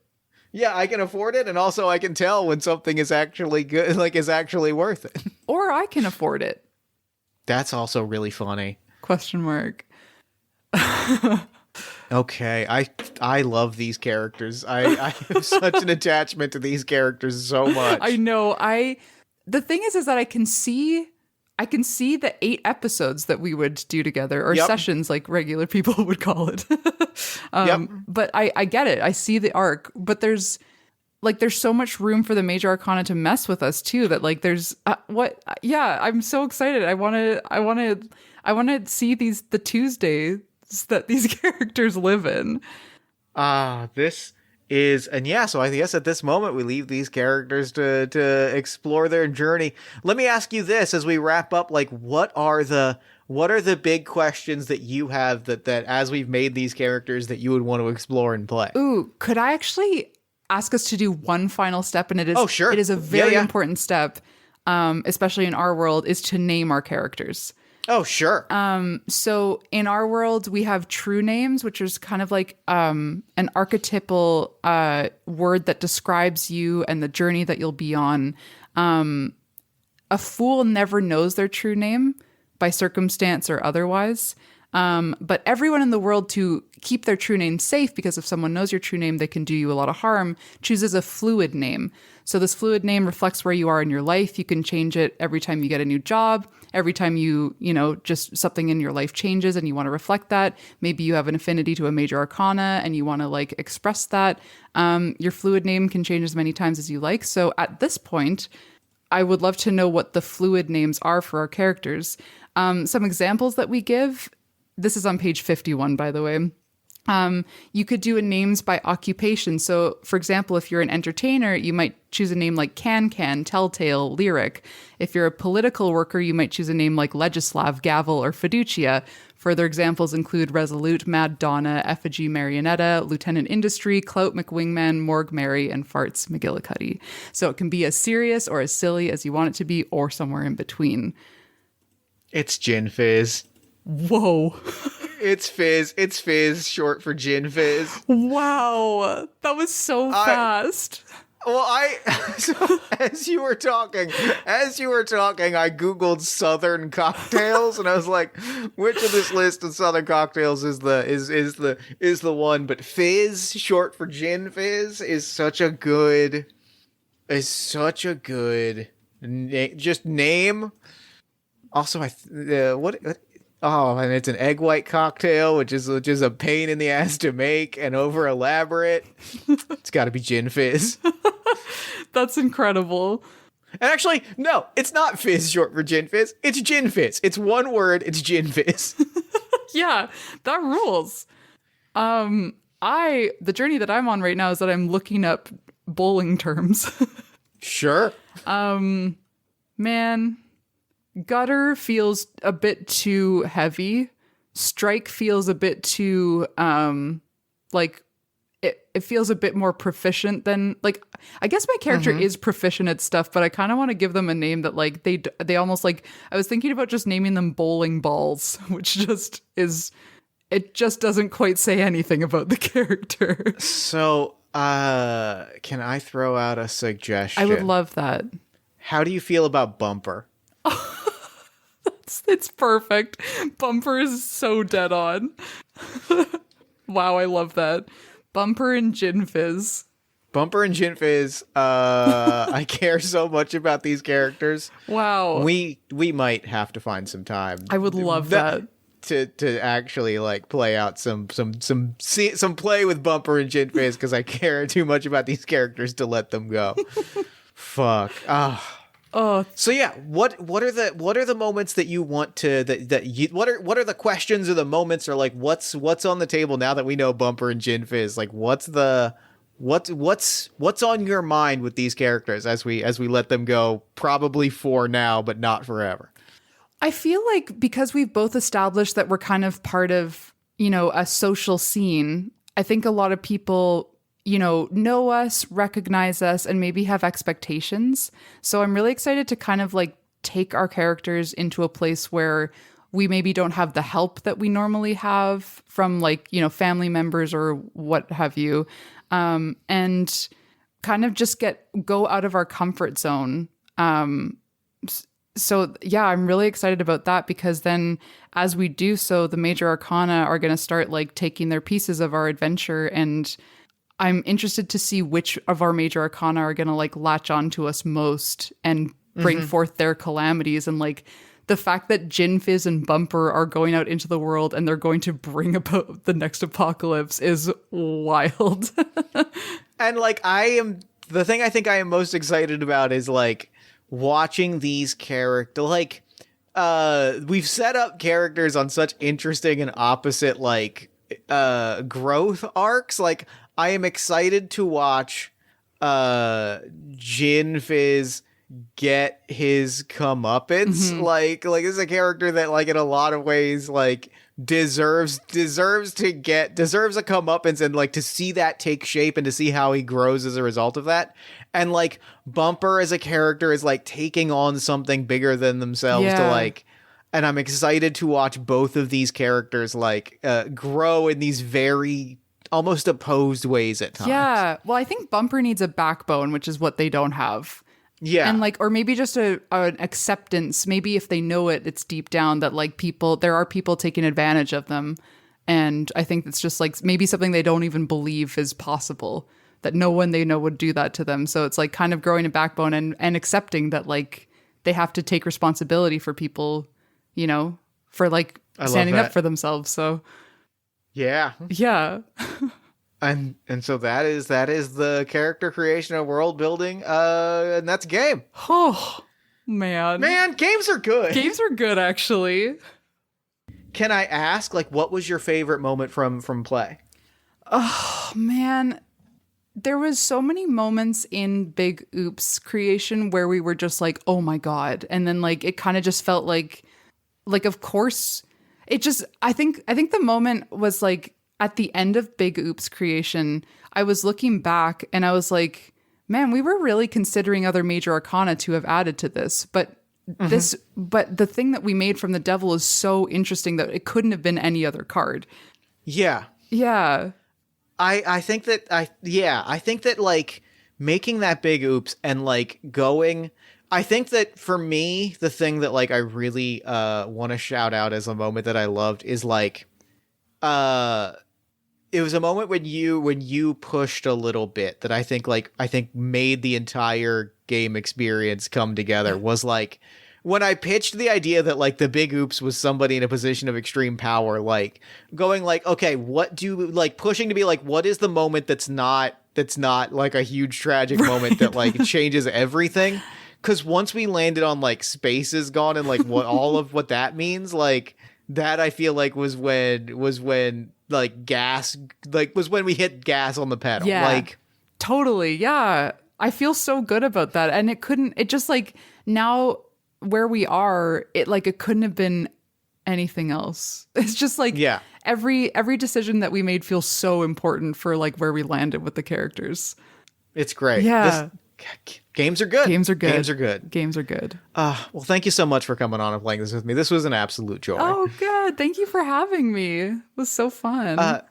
Yeah, I can afford it, and also I can tell when something is actually good, like is actually worth it. Or I can afford it. That's also really funny. Question mark. Okay, I love these characters. I have such an attachment to these characters so much. I know. The thing is that I can see the 8 episodes that we would do together, or sessions like regular people would call it. But I get it. I see the arc, but there's so much room for the major arcana to mess with us too, that like there's I'm so excited. I want to see the Tuesdays that these characters live in. This is, and yeah, so I guess at this moment we leave these characters to explore their journey. Let me ask you this as we wrap up, like what are the big questions that you have that as we've made these characters that you would want to explore and play? Ooh, could I actually ask us to do one final step? And it is, oh, sure. It is a very important step, especially in our world, is to name our characters. Oh, sure. So in our world, we have true names, which is kind of like an archetypal word that describes you and the journey that you'll be on. A fool never knows their true name by circumstance or otherwise. But everyone in the world, to keep their true name safe, because if someone knows your true name, they can do you a lot of harm, chooses a fluid name. So this fluid name reflects where you are in your life. You can change it every time you get a new job, every time you just something in your life changes and you want to reflect that. Maybe you have an affinity to a major arcana and you want to like express that. Your fluid name can change as many times as you like. So at this point, I would love to know what the fluid names are for our characters. Some examples that we give. This is on page 51, by the way. You could do a names by occupation. So, for example, if you're an entertainer, you might choose a name like Can, Telltale, Lyric. If you're a political worker, you might choose a name like Legislav, Gavel, or Fiducia. Further examples include Resolute, Mad Donna, Effigy, Marionetta, Lieutenant Industry, Clout McWingman, Morg Mary, and Farts McGillicuddy. So it can be as serious or as silly as you want it to be, or somewhere in between. It's Gin Fizz. Whoa. It's Fizz. It's Fizz, short for Gin Fizz. Wow. That was so fast. So as you were talking, I Googled Southern cocktails, and I was like, which of this list of Southern cocktails is the one? But Fizz, short for Gin Fizz, is such a good just name. Also, and it's an egg white cocktail, which is a pain in the ass to make and over elaborate. It's got to be Gin Fizz. That's incredible. And actually, no, it's not Fizz short for Gin Fizz. It's Gin Fizz. It's one word. It's Gin Fizz. Yeah, that rules. The journey that I'm on right now is that I'm looking up bowling terms. Sure. Man, gutter feels a bit too heavy. Strike feels a bit too, like, it feels a bit more proficient than, like, I guess my character is proficient at stuff, but I kind of want to give them a name that, like, they almost, like, I was thinking about just naming them bowling balls, which just is, it just doesn't quite say anything about the character. So, can I throw out a suggestion? I would love that. How do you feel about Bumper? It's perfect. Bumper is so dead on. Wow, I love that. Bumper and Gin Fizz. Bumper and Gin Fizz. I care so much about these characters. Wow. We might have to find some time. I would love that. To actually like play out some play with Bumper and Gin Fizz because I care too much about these characters to let them go. Fuck. Oh. So yeah, what are the moments that you want to that you what are the questions or the moments or like what's on the table now that we know Bumper and Gin Fizz? Like what's on your mind with these characters as we let them go, probably for now but not forever? I feel like because we've both established that we're kind of part of, a social scene, I think a lot of people, know us, recognize us, and maybe have expectations. So I'm really excited to kind of like take our characters into a place where we maybe don't have the help that we normally have from like, family members or what have you. And kind of just go out of our comfort zone. So yeah, I'm really excited about that because then as we do so, the major arcana are going to start like taking their pieces of our adventure, and I'm interested to see which of our major arcana are going to like latch onto us most and bring forth their calamities. And like the fact that Gin Fizz and Bumper are going out into the world and they're going to bring about the next apocalypse is wild. And like the thing I think I am most excited about is like watching these characters, like, we've set up characters on such interesting and opposite, like, growth arcs. Like, I am excited to watch, Gin Fizz get his comeuppance. Like, this is a character that, like, in a lot of ways, like, deserves a comeuppance and, like, to see that take shape and to see how he grows as a result of that. And like Bumper as a character is like taking on something bigger than themselves to like, and I'm excited to watch both of these characters like grow in these very almost opposed ways at times. Yeah. Well, I think Bumper needs a backbone, which is what they don't have. Yeah. And like, or maybe just an acceptance. Maybe if they know it, it's deep down that like there are people taking advantage of them. And I think it's just like maybe something they don't even believe is possible, that no one they know would do that to them. So it's like kind of growing a backbone and accepting that like they have to take responsibility for people, for like standing up for themselves. So yeah. And so that is the character creation and world building, and that's a game. Oh man, games are good. Games are good, actually. Can I ask, like, what was your favorite moment from play? Oh man, there was so many moments in Big Oops creation where we were just like, oh my God. And then like, it kind of just felt like, of course it just, I think the moment was like at the end of Big Oops creation, I was looking back and I was like, man, we were really considering other major arcana to have added to this, but the thing that we made from the devil is so interesting that it couldn't have been any other card. Yeah. I think that like making that Big Oops and like going, I think that for me, the thing that like I really want to shout out as a moment that I loved is like, it was a moment when you pushed a little bit that I think made the entire game experience come together. Was like when I pitched the idea that like the Big Oops was somebody in a position of extreme power, like going like, okay, what do like pushing to be like, what is the moment that's not that's not like a huge tragic moment that like changes everything. Because once we landed on like space is gone and like what all of what that means, like that I feel like was when like gas like was when we hit gas on the pedal. Yeah, Like totally. Yeah, I feel so good about that, and it just like now where we are, it couldn't have been anything else. It's just like every decision that we made feels so important for like where we landed with the characters. It's great. Yeah. Games are good. Games are good. Games are good. Games are good. Well, thank you so much for coming on and playing this with me. This was an absolute joy. Oh, good. Thank you for having me. It was so fun.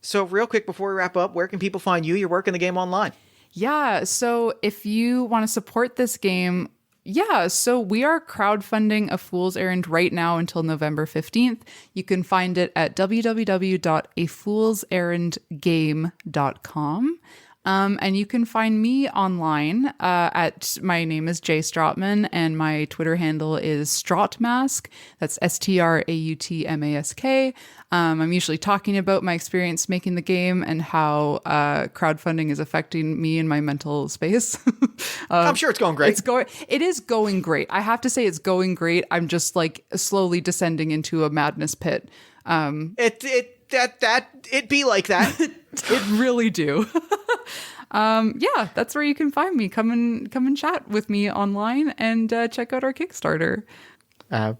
So real quick before we wrap up, where can people find you, your work, in the game online? Yeah. So if you want to support this game, so we are crowdfunding A Fool's Errand right now until November 15th. You can find it at www.afoolserrandgame.com. And you can find me online my name is Jay Strautman, and my Twitter handle is Strautmask. That's STRAUTMASK. I'm usually talking about my experience making the game and how crowdfunding is affecting me and my mental space. I'm sure it's going great. It is going great. I have to say it's going great. I'm just like slowly descending into a madness pit. It be like that. It really do. That's where you can find me. Come and chat with me online and check out our Kickstarter. Well,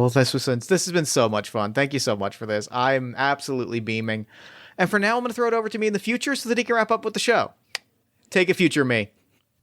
this has been so much fun. Thank you so much for this. I'm absolutely beaming. And for now, I'm going to throw it over to me in the future so that he can wrap up with the show. Take it, future me.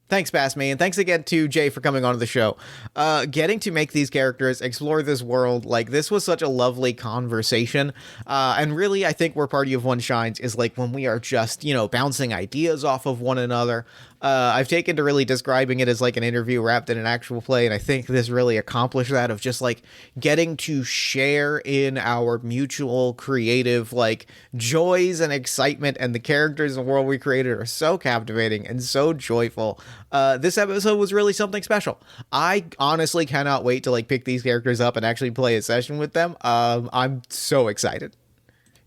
Thanks, Bass-Me, and thanks again to Jay for coming on to the show. Getting to make these characters, explore this world, like, this was such a lovely conversation. And really, I think where Party of One shines is, like, when we are just, bouncing ideas off of one another. I've taken to really describing it as, like, an interview wrapped in an actual play, and I think this really accomplished that of just, like, getting to share in our mutual creative, like, joys and excitement, and the characters in the world we created are so captivating and so joyful. This episode was really something special. I honestly cannot wait to like pick these characters up and actually play a session with them. I'm so excited.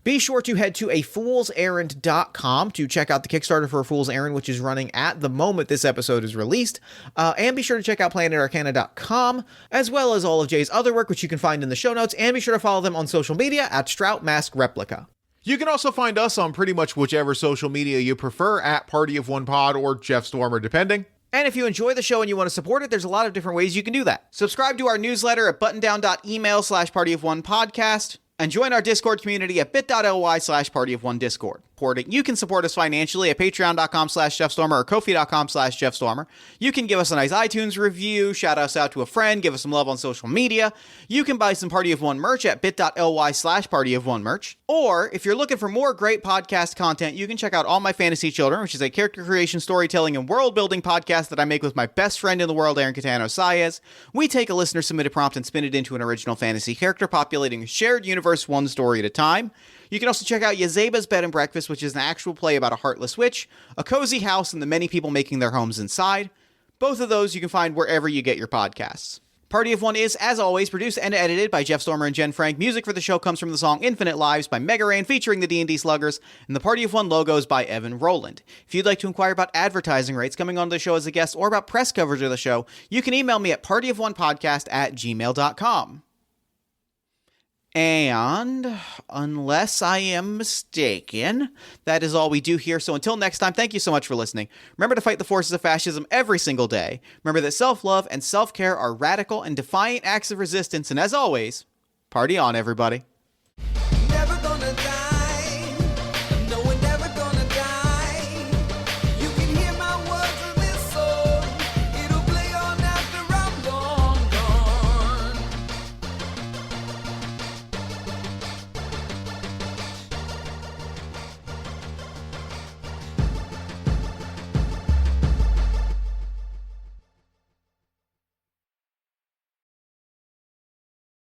Be sure to head to afoolserrand.com to check out the Kickstarter for A Fool's Errand, which is running at the moment this episode is released. And be sure to check out planetarcana.com, as well as all of Jay's other work, which you can find in the show notes. And be sure to follow them on social media at Strautmask You can also find us on pretty much whichever social media you prefer at Party of One Pod or Jeff Stormer, depending. And if you enjoy the show and you want to support it, there's a lot of different ways you can do that. Subscribe to our newsletter at buttondown.email/partyofonepodcast. And join our Discord community at bit.ly/partyofonediscord. You can support us financially at patreon.com/JeffStormer or ko-fi.com/JeffStormer. You can give us a nice iTunes review, shout us out to a friend, give us some love on social media. You can buy some Party of One merch at bit.ly/partyofonemerch. Or if you're looking for more great podcast content, you can check out All My Fantasy Children, which is a character creation, storytelling, and world-building podcast that I make with my best friend in the world, Aaron Catano Saez. We take a listener-submitted prompt and spin it into an original fantasy character, populating a shared universe one story at a time. You can also check out Yazeba's Bed and Breakfast, which is an actual play about a heartless witch, a cozy house, and the many people making their homes inside. Both of those you can find wherever you get your podcasts. Party of One is, as always, produced and edited by Jeff Stormer and Jen Frank. Music for the show comes from the song Infinite Lives by Mega Ran featuring the D&D Sluggers, and the Party of One logos by Evan Rowland. If you'd like to inquire about advertising rates, coming on the show as a guest, or about press coverage of the show, you can email me at partyofonepodcast@gmail.com. And unless I am mistaken, that is all we do here. So until next time, thank you so much for listening. Remember to fight the forces of fascism every single day. Remember that self-love and self-care are radical and defiant acts of resistance. And as always, party on, everybody.